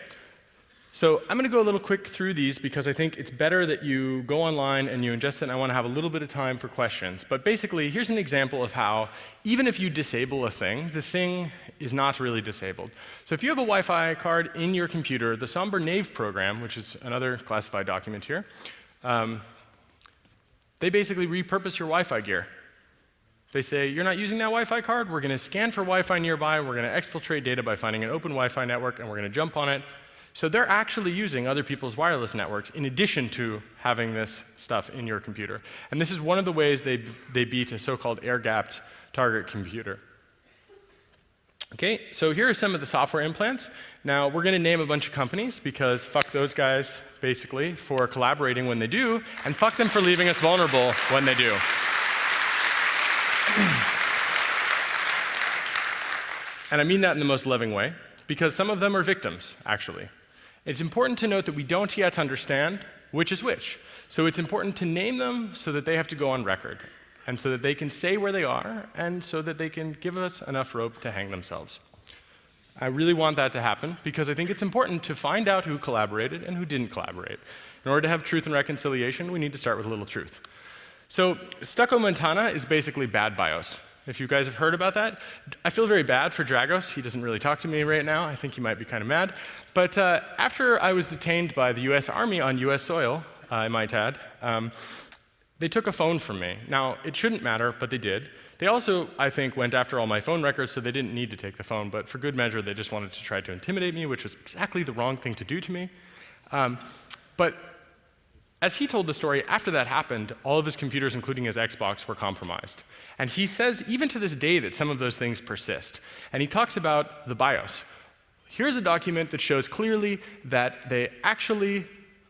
S2: So I'm going to go a little quick through these because I think it's better that you go online and you ingest it, and I want to have a little bit of time for questions. But basically, here's an example of how, even if you disable a thing, the thing is not really disabled. So if you have a Wi-Fi card in your computer, the Somber Knave program, which is another classified document here, that They basically repurpose your Wi-Fi gear. They say, you're not using that Wi-Fi card? We're going to scan for Wi-Fi nearby, we're going to exfiltrate data by finding an open Wi-Fi network, and we're going to jump on it. So they're actually using other people's wireless networks in addition to having this stuff in your computer. And this is one of the ways they beat a so-called air-gapped target computer. Okay, so here are some of the software implants. Now, we're going to name a bunch of companies because fuck those guys, basically, for collaborating when they do, and fuck them for leaving us vulnerable when they do. And I mean that in the most loving way, because some of them are victims, actually. It's important to note that we don't yet understand which is which. So it's important to name them so that they have to go on record, and so that they can say where they are, and so that they can give us enough rope to hang themselves. I really want that to happen, because I think it's important to find out who collaborated and who didn't collaborate. In order to have truth and reconciliation, we need to start with a little truth. So Stucco Montana is basically bad BIOS. If you guys have heard about that, I feel very bad for Dragos. He doesn't really talk to me right now. I think he might be kind of mad. But after I was detained by the US Army on US soil, I might add, they took a phone from me. Now, it shouldn't matter, but they did. They also, I think, went after all my phone records, so they didn't need to take the phone. But for good measure, they just wanted to try to intimidate me, which was exactly the wrong thing to do to me. But as he told the story, after that happened, all of his computers, including his Xbox, were compromised. And he says, even to this day, that some of those things persist. And he talks about the BIOS. Here's a document that shows clearly that they actually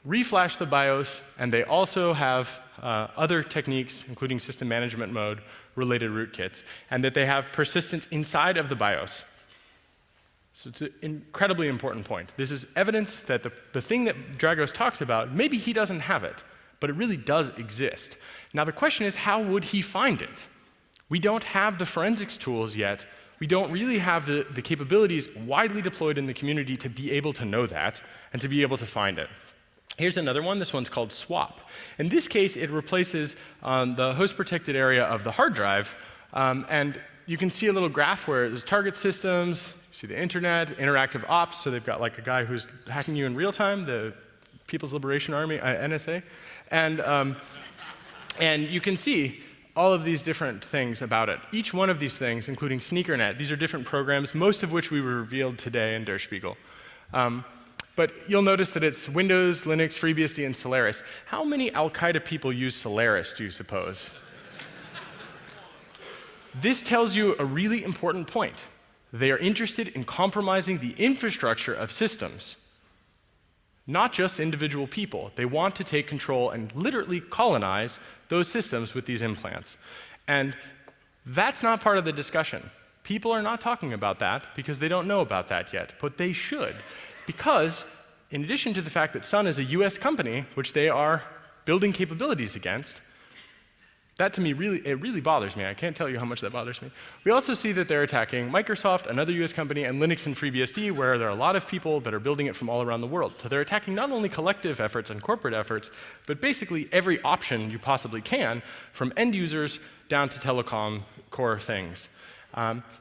S2: reflash the BIOS, and they also have other techniques, including system management mode, related rootkits, and that they have persistence inside of the BIOS. So it's an incredibly important point. This is evidence that the thing that Dragos talks about, maybe he doesn't have it, but it really does exist. Now the question is, how would he find it? We don't have the forensics tools yet. We don't really have the capabilities widely deployed in the community to be able to know that and to be able to find it. Here's another one. This one's called swap. In this case, it replaces the host-protected area of the hard drive, and you can see a little graph where there's target systems, you see the internet, interactive ops, so they've got like a guy who's hacking you in real time, the People's Liberation Army, NSA, and you can see all of these different things about it. Each one of these things, including SneakerNet, these are different programs, most of which we revealed today in Der Spiegel. But you'll notice that it's Windows, Linux, FreeBSD, and Solaris. How many Al-Qaeda people use Solaris, do you suppose? This tells you a really important point. They are interested in compromising the infrastructure of systems, not just individual people. They want to take control and literally colonize those systems with these implants. And that's not part of the discussion. People are not talking about that because they don't know about that yet, but they should. Because in addition to the fact that Sun is a US company, which they are building capabilities against, that to me really bothers me. I can't tell you how much that bothers me. We also see that they're attacking Microsoft, another US company, and Linux and FreeBSD, where there are a lot of people that are building it from all around the world. So they're attacking not only collective efforts and corporate efforts, but basically every option you possibly can, from end users down to telecom core things.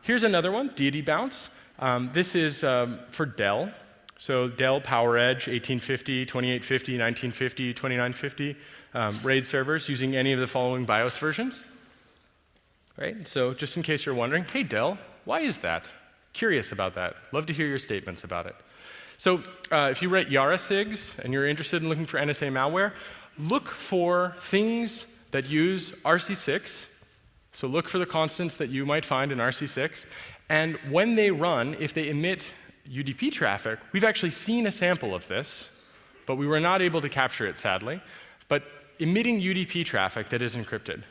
S2: Here's another one, Deity Bounce. This is for Dell. So Dell PowerEdge 1850, 2850, 1950, 2950 RAID servers using any of the following BIOS versions. Right? So just in case you're wondering, hey Dell, why is that? Curious about that. Love to hear your statements about it. So if you write Yara SIGs and you're interested in looking for NSA malware, look for things that use RC6. So look for the constants that you might find in RC6. And when they run, if they emit UDP traffic, we've actually seen a sample of this, but we were not able to capture it, sadly. But emitting UDP traffic that is encrypted. You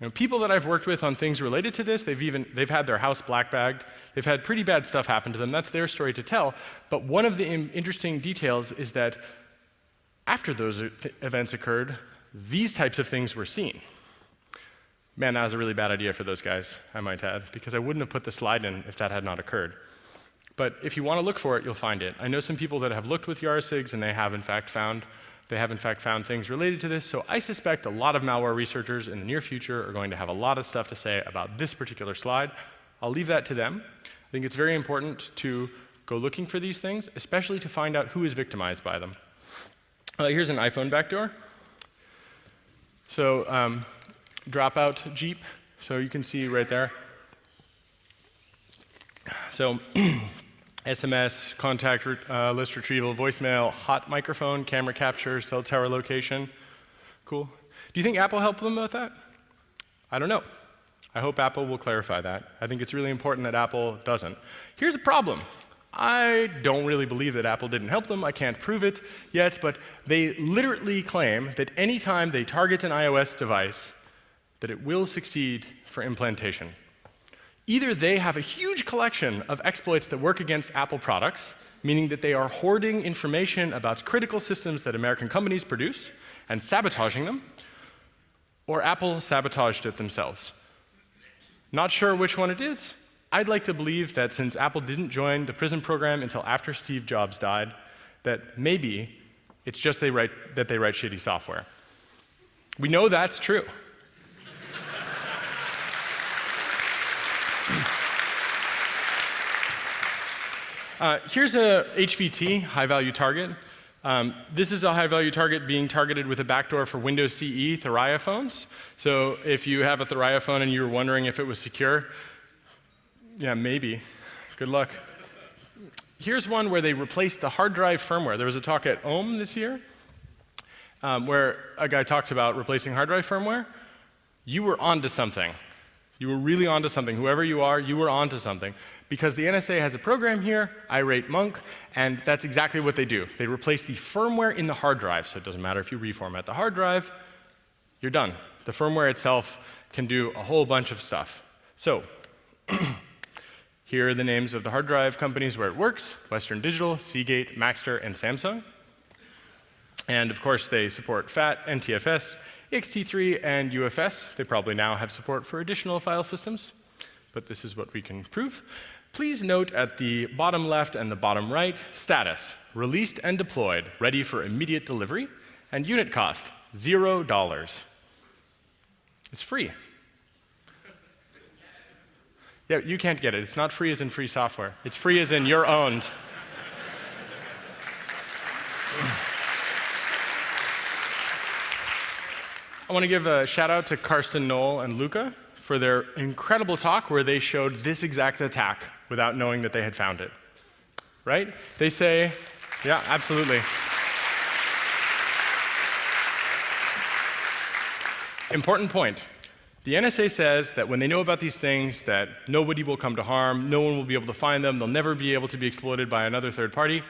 S2: know, people that I've worked with on things related to this, they've had their house black-bagged. They've had pretty bad stuff happen to them. That's their story to tell. But one of the interesting details is that after those events occurred, these types of things were seen. Man, that was a really bad idea for those guys, I might add, because I wouldn't have put the slide in if that had not occurred. But if you want to look for it, you'll find it. I know some people that have looked with Yara SIGs, and they have in fact found things related to this. So I suspect a lot of malware researchers in the near future are going to have a lot of stuff to say about this particular slide. I'll leave that to them. I think it's very important to go looking for these things, especially to find out who is victimized by them. Here's an iPhone backdoor. So dropout Jeep, so you can see right there. So SMS, contact list retrieval, voicemail, hot microphone, camera capture, cell tower location. Cool. Do you think Apple helped them with that? I don't know. I hope Apple will clarify that. I think it's really important that Apple doesn't. Here's a problem. I don't really believe that Apple didn't help them. I can't prove it yet, but they literally claim that anytime they target an iOS device, that it will succeed for implantation. Either they have a huge collection of exploits that work against Apple products, meaning that they are hoarding information about critical systems that American companies produce and sabotaging them, or Apple sabotaged it themselves. Not sure which one it is. I'd like to believe that since Apple didn't join the PRISM program until after Steve Jobs died, that maybe it's just that they write shitty software. We know that's true. Here's a HVT, high-value target. This is a high-value target being targeted with a backdoor for Windows CE Thuraya phones. So if you have a Thuraya phone and you were wondering if it was secure, yeah, maybe. Good luck. Here's one where they replaced the hard drive firmware. There was a talk at OHM this year where a guy talked about replacing hard drive firmware. You were onto something. You were really onto something. Whoever you are, you were onto something. Because the NSA has a program here, irate monk, and that's exactly what they do. They replace the firmware in the hard drive, so it doesn't matter if you reformat the hard drive, you're done. The firmware itself can do a whole bunch of stuff. So here are the names of the hard drive companies where it works: Western Digital, Seagate, Maxtor, and Samsung. And of course, they support FAT, NTFS, ext3, and UFS. They probably now have support for additional file systems, but this is what we can prove. Please note at the bottom left and the bottom right, status: released and deployed, ready for immediate delivery, and unit cost, $0. It's free. Yeah, you can't get it. It's not free as in free software. It's free as in you're owned. I want to give a shout out to Karsten, Noel, and Luca for their incredible talk where they showed this exact attack without knowing that they had found it. Right? They say, yeah, absolutely. Important point. The NSA says that when they know about these things, that nobody will come to harm, no one will be able to find them, they'll never be able to be exploited by another third party.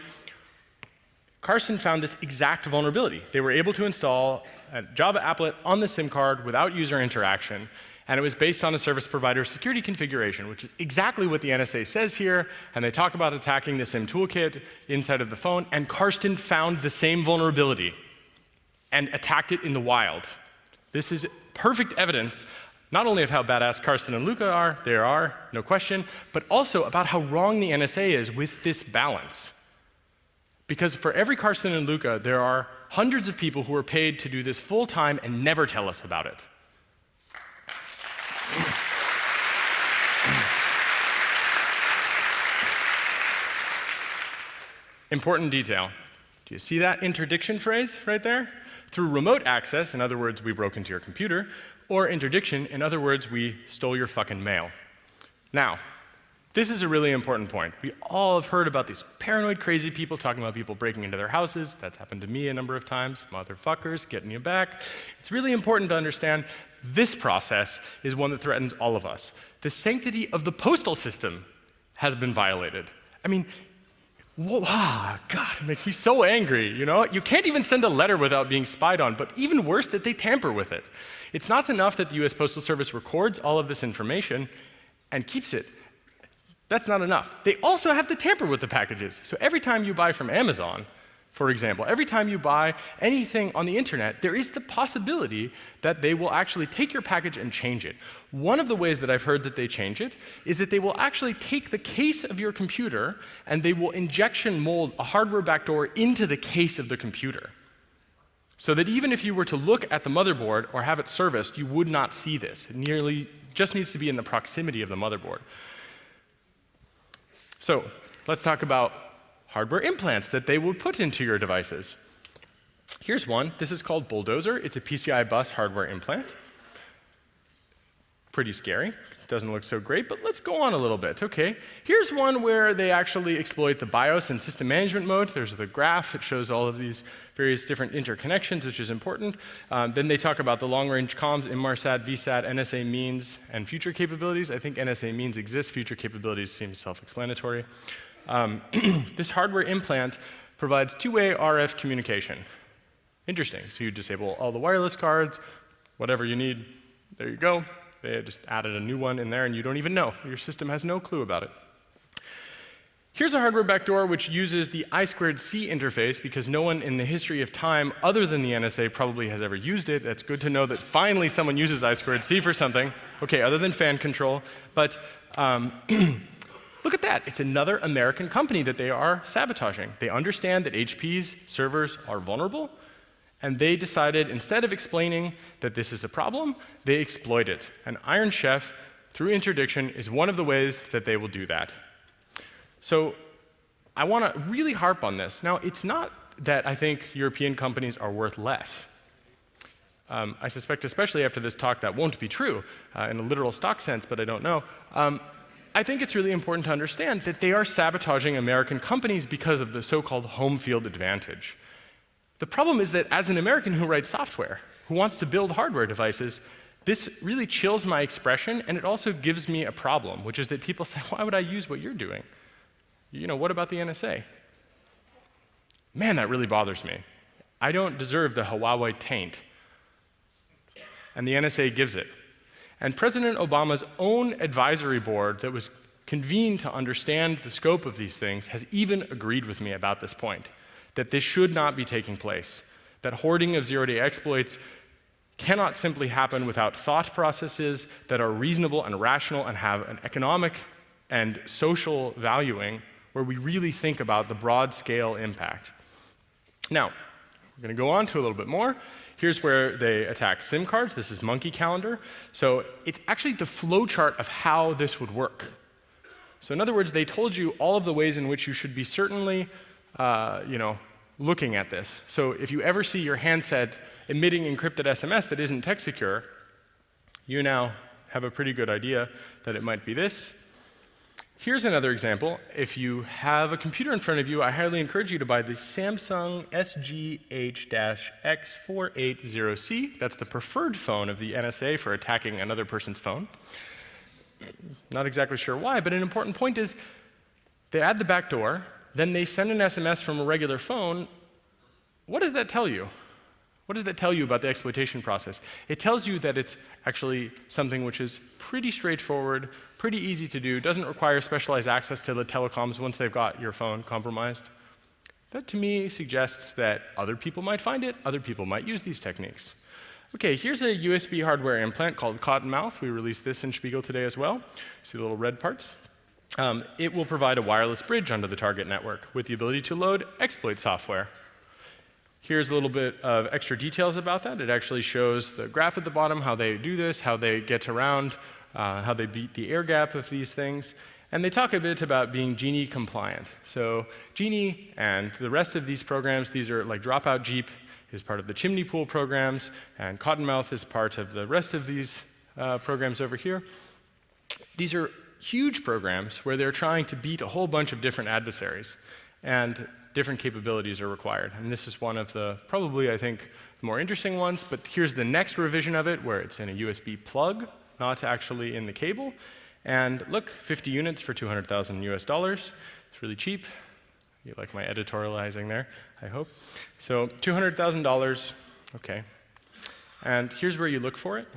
S2: Karsten found this exact vulnerability. They were able to install a Java applet on the SIM card without user interaction, and it was based on a service provider's security configuration, which is exactly what the NSA says here, and they talk about attacking the SIM toolkit inside of the phone, and Karsten found the same vulnerability and attacked it in the wild. This is perfect evidence not only of how badass Karsten and Luca are, they are, no question, but also about how wrong the NSA is with this balance. Because for every Karsten and Luca, there are hundreds of people who are paid to do this full time and never tell us about it. Important detail. Do you see that interdiction phrase right there? Through remote access, in other words, we broke into your computer, or interdiction, in other words, we stole your fucking mail. Now, this is a really important point. We all have heard about these paranoid, crazy people talking about people breaking into their houses. That's happened to me a number of times. Motherfuckers, getting you back. It's really important to understand this process is one that threatens all of us. The sanctity of the postal system has been violated. I mean, God, it makes me so angry, you know? You can't even send a letter without being spied on, but even worse, that they tamper with it. It's not enough that the US Postal Service records all of this information and keeps it. That's not enough. They also have to tamper with the packages. So every time you buy from Amazon, for example, every time you buy anything on the internet, there is the possibility that they will actually take your package and change it. One of the ways that I've heard that they change it is that they will actually take the case of your computer and they will injection mold a hardware backdoor into the case of the computer. So that even if you were to look at the motherboard or have it serviced, you would not see this. It nearly just needs to be in the proximity of the motherboard. So let's talk about hardware implants that they would put into your devices. Here's one. This is called Bulldozer. It's a PCI bus hardware implant. Pretty scary. Doesn't look so great, but let's go on a little bit. Okay, here's one where they actually exploit the BIOS and system management mode. There's the graph. It shows all of these various different interconnections, which is important. Then they talk about the long-range comms, Inmarsat, VSAT, NSA means, and future capabilities. I think NSA means exists. Future capabilities seems self-explanatory. This hardware implant provides two-way RF communication. Interesting. So you disable all the wireless cards, whatever you need, there you go. They just added a new one in there, and you don't even know. Your system has no clue about it. Here's a hardware backdoor which uses the I2C interface because no one in the history of time other than the NSA probably has ever used it. That's good to know that finally someone uses I2C for something. Okay, other than fan control. But look at that. It's another American company that they are sabotaging. They understand that HP's servers are vulnerable, and they decided, instead of explaining that this is a problem, they exploit it. And Iron Chef, through interdiction, is one of the ways that they will do that. So I want to really harp on this. Now, it's not that I think European companies are worth less. I suspect, especially after this talk, that won't be true in a literal stock sense, but I don't know. I think it's really important to understand that they are sabotaging American companies because of the so-called home field advantage. The problem is that as an American who writes software, who wants to build hardware devices, this really chills my expression, and it also gives me a problem, which is that people say, why would I use what you're doing? You know, what about the NSA? Man, that really bothers me. I don't deserve the Huawei taint, and the NSA gives it. And President Obama's own advisory board that was convened to understand the scope of these things has even agreed with me about this point, that this should not be taking place, that hoarding of zero-day exploits cannot simply happen without thought processes that are reasonable and rational and have an economic and social valuing where we really think about the broad-scale impact. Now, we're going to go on to a little bit more. Here's where they attack SIM cards. This is Monkey Calendar. So it's actually the flowchart of how this would work. So in other words, they told you all of the ways in which you should be certainly looking at this. So if you ever see your handset emitting encrypted SMS that isn't text secure, you now have a pretty good idea that it might be this. Here's another example. If you have a computer in front of you, I highly encourage you to buy the Samsung SGH-X480C. That's the preferred phone of the NSA for attacking another person's phone. Not exactly sure why, but an important point is they add the backdoor, then they send an SMS from a regular phone. What does that tell you? What does that tell you about the exploitation process? It tells you that it's actually something which is pretty straightforward, pretty easy to do, doesn't require specialized access to the telecoms once they've got your phone compromised. That, to me, suggests that other people might find it, other people might use these techniques. Okay, here's a USB hardware implant called Cottonmouth. We released this in Spiegel today as well. See the little red parts? It will provide a wireless bridge onto the target network with the ability to load exploit software. Here's a little bit of extra details about that. It actually shows the graph at the bottom, how they do this, how they get around, how they beat the air gap of these things. And they talk a bit about being Genie compliant. So Genie and the rest of these programs, these are like Dropout Jeep is part of the chimney pool programs, and Cottonmouth is part of the rest of these programs over here. These are huge programs where they're trying to beat a whole bunch of different adversaries, and different capabilities are required. And this is one of the, probably, I think, more interesting ones, but here's the next revision of it where it's in a USB plug, not actually in the cable. And look, 50 units for $200,000 US. It's really cheap. You like my editorializing there, I hope. So $200,000, okay. And here's where you look for it.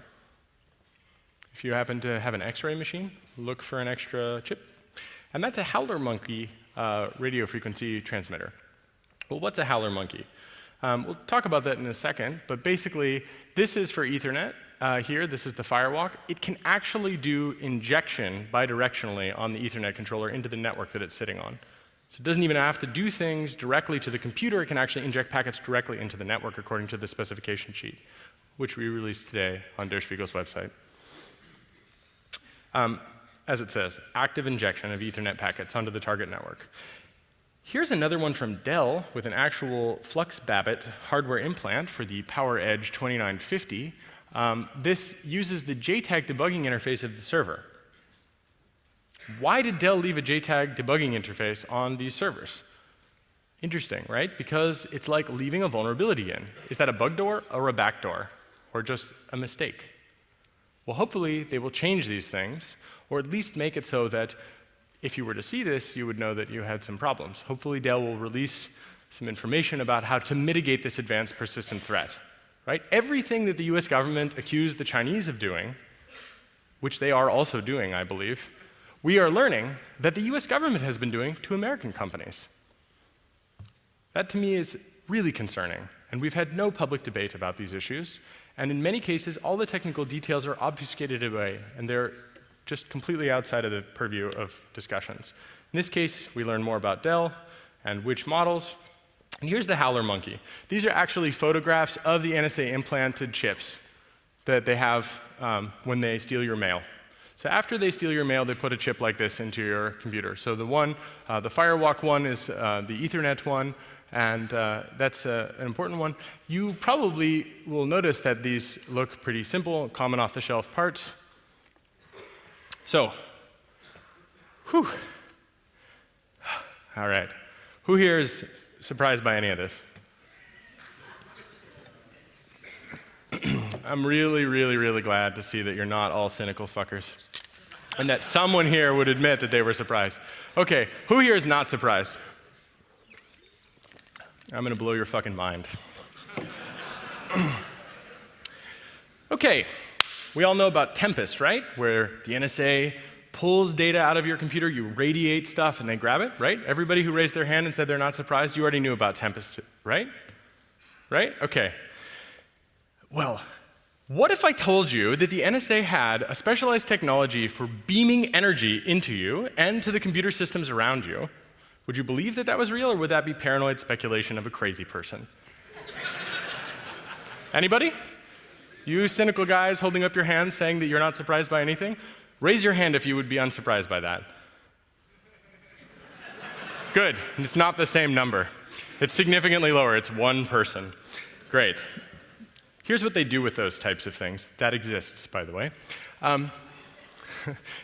S2: If you happen to have an X-ray machine, look for an extra chip. And that's a Howler Monkey radio frequency transmitter. Well, what's a Howler Monkey? We'll talk about that in a second, but basically, this is for Ethernet. Here, this is the Firewalk. It can actually do injection bidirectionally on the Ethernet controller into the network that it's sitting on. So it doesn't even have to do things directly to the computer. It can actually inject packets directly into the network according to the specification sheet, which we released today on Der Spiegel's website. As it says, active injection of Ethernet packets onto the target network. Here's another one from Dell with an actual Flux Babbitt hardware implant for the PowerEdge 2950. This uses the JTAG debugging interface of the server. Why did Dell leave a JTAG debugging interface on these servers? Interesting, right? Because it's like leaving a vulnerability in. Is that a bug door or a backdoor? Or just a mistake? Well, hopefully they will change these things, or at least make it so that if you were to see this, you would know that you had some problems. Hopefully Dell will release some information about how to mitigate this advanced persistent threat, right? Everything that the US government accused the Chinese of doing, which they are also doing, I believe, we are learning that the US government has been doing to American companies. That to me is really concerning, and we've had no public debate about these issues, and in many cases, all the technical details are obfuscated away, and they're just completely outside of the purview of discussions. In this case, we learn more about Dell and which models. And here's the Howler monkey. These are actually photographs of the NSA implanted chips that they have when they steal your mail. So after they steal your mail, they put a chip like this into your computer. So the one, the Firewalk one is the Ethernet one, and that's an important one. You probably will notice that these look pretty simple, common off-the-shelf parts. So, whew. All right. Who here is surprised by any of this? I'm really, really, really glad to see that you're not all cynical fuckers, and that someone here would admit that they were surprised. Okay, who here is not surprised? I'm gonna blow your fucking mind. Okay, we all know about Tempest, right? Where the NSA pulls data out of your computer, you radiate stuff, and they grab it, right? Everybody who raised their hand and said they're not surprised, you already knew about Tempest, right? Right? Okay. Well, what if I told you that the NSA had a specialized technology for beaming energy into you and to the computer systems around you? Would you believe that that was real, or would that be paranoid speculation of a crazy person? Anybody? You cynical guys holding up your hands saying that you're not surprised by anything? Raise your hand if you would be unsurprised by that. Good. It's not the same number. It's significantly lower. It's one person. Great. Here's what they do with those types of things. That exists, by the way.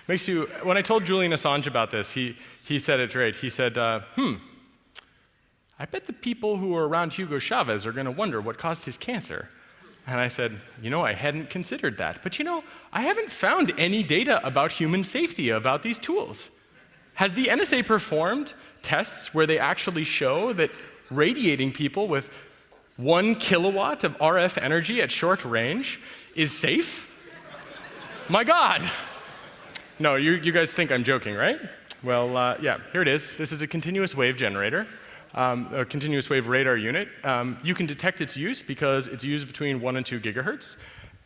S2: Makes you, when I told Julian Assange about this, he said it right. He said, I bet the people who are around Hugo Chavez are going to wonder what caused his cancer. And I said, you know, I hadn't considered that. But you know, I haven't found any data about human safety about these tools. Has the NSA performed tests where they actually show that radiating people with 1 kilowatt of RF energy at short range is safe? My God. No, you guys think I'm joking, right? Well, yeah, here it is. This is a continuous wave generator. A continuous wave radar unit. You can detect its use because it's used between 1 and 2 gigahertz,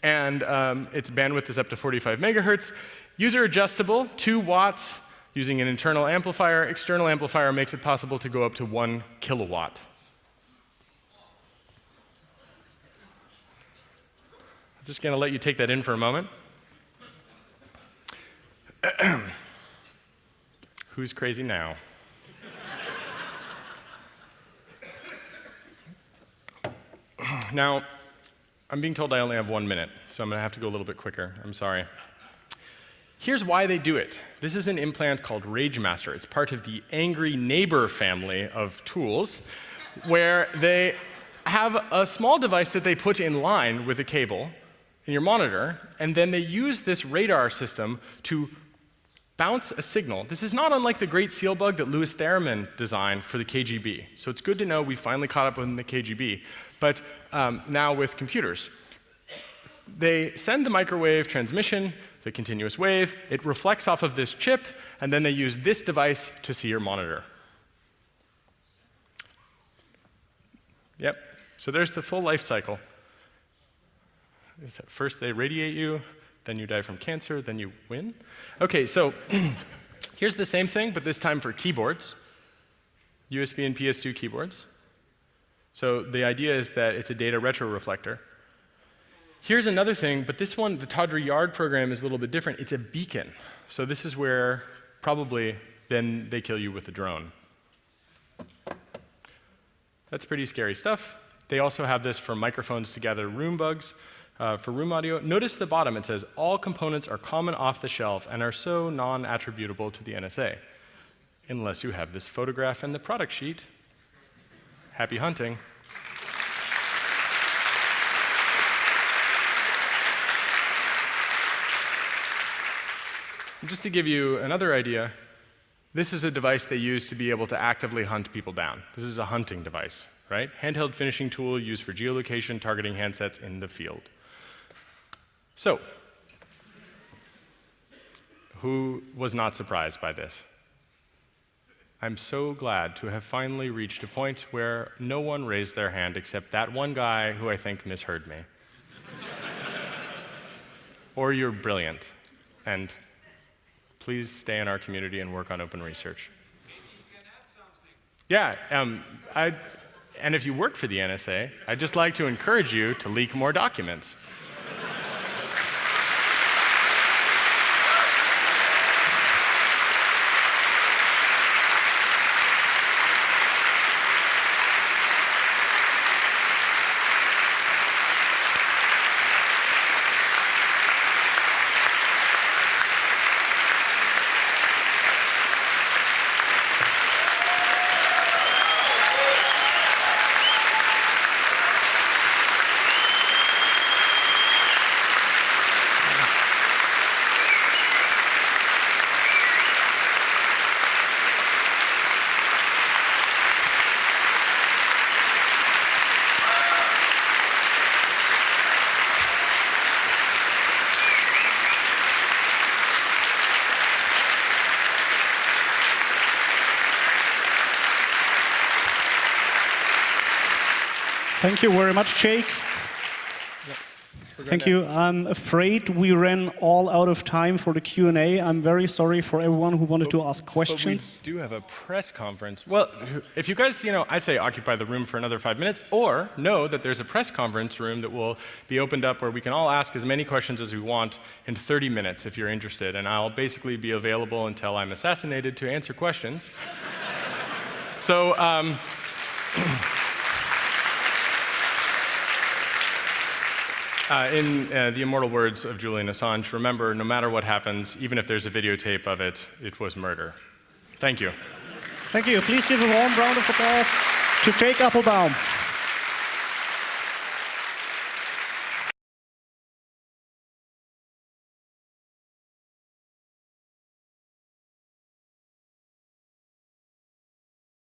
S2: and its bandwidth is up to 45 megahertz. User adjustable, 2 watts, using an internal amplifier. External amplifier makes it possible to go up to 1 kilowatt. I'm just going to let you take that in for a moment. Who's crazy now? Now, I'm being told I only have 1 minute, so I'm going to have to go a little bit quicker. I'm sorry. Here's why they do it. This is an implant called RageMaster. It's part of the Angry Neighbor family of tools, where they have a small device that they put in line with a cable in your monitor, and then they use this radar system to bounce a signal. This is not unlike the Great Seal Bug that Louis Theremin designed for the KGB. So it's good to know we finally caught up with the KGB, but now with computers. They send the microwave transmission, the continuous wave, it reflects off of this chip, and then they use this device to see your monitor. Yep, so there's the full life cycle. First they radiate you, then you die from cancer, then you win. Okay, so here's the same thing, but this time for keyboards, USB and PS2 keyboards. So the idea is that it's a data retroreflector. Here's another thing, but this one, the Tawdry Yard program, is a little bit different. It's a beacon. So this is where probably then they kill you with a drone. That's pretty scary stuff. They also have this for microphones to gather room bugs. For room audio, notice the bottom, it says, all components are common off the shelf and are so non-attributable to the NSA. Unless you have this photograph in the product sheet. Happy hunting. Just to give you another idea, this is a device they use to be able to actively hunt people down. This is a hunting device, right? Handheld finishing tool used for geolocation targeting handsets in the field. So, who was not surprised by this? I'm so glad to have finally reached a point where no one raised their hand except that one guy who I think misheard me. Or you're brilliant, and please stay in our community and work on open research. Yeah, and if you work for the NSA, I'd just like to encourage you to leak more documents.
S1: Thank you very much, Jake. Thank you. I'm afraid we ran all out of time for the Q&A. I'm very sorry for everyone who wanted to ask questions.
S2: But we do have a press conference. Well, if you guys, I say occupy the room for another 5 minutes, or know that there's a press conference room that will be opened up where we can all ask as many questions as we want in 30 minutes if you're interested. And I'll basically be available until I'm assassinated to answer questions. So, in the immortal words of Julian Assange, remember, no matter what happens, even if there's a videotape of it, it was murder. Thank you.
S1: Thank you. Please give a warm round of applause to Jake Applebaum.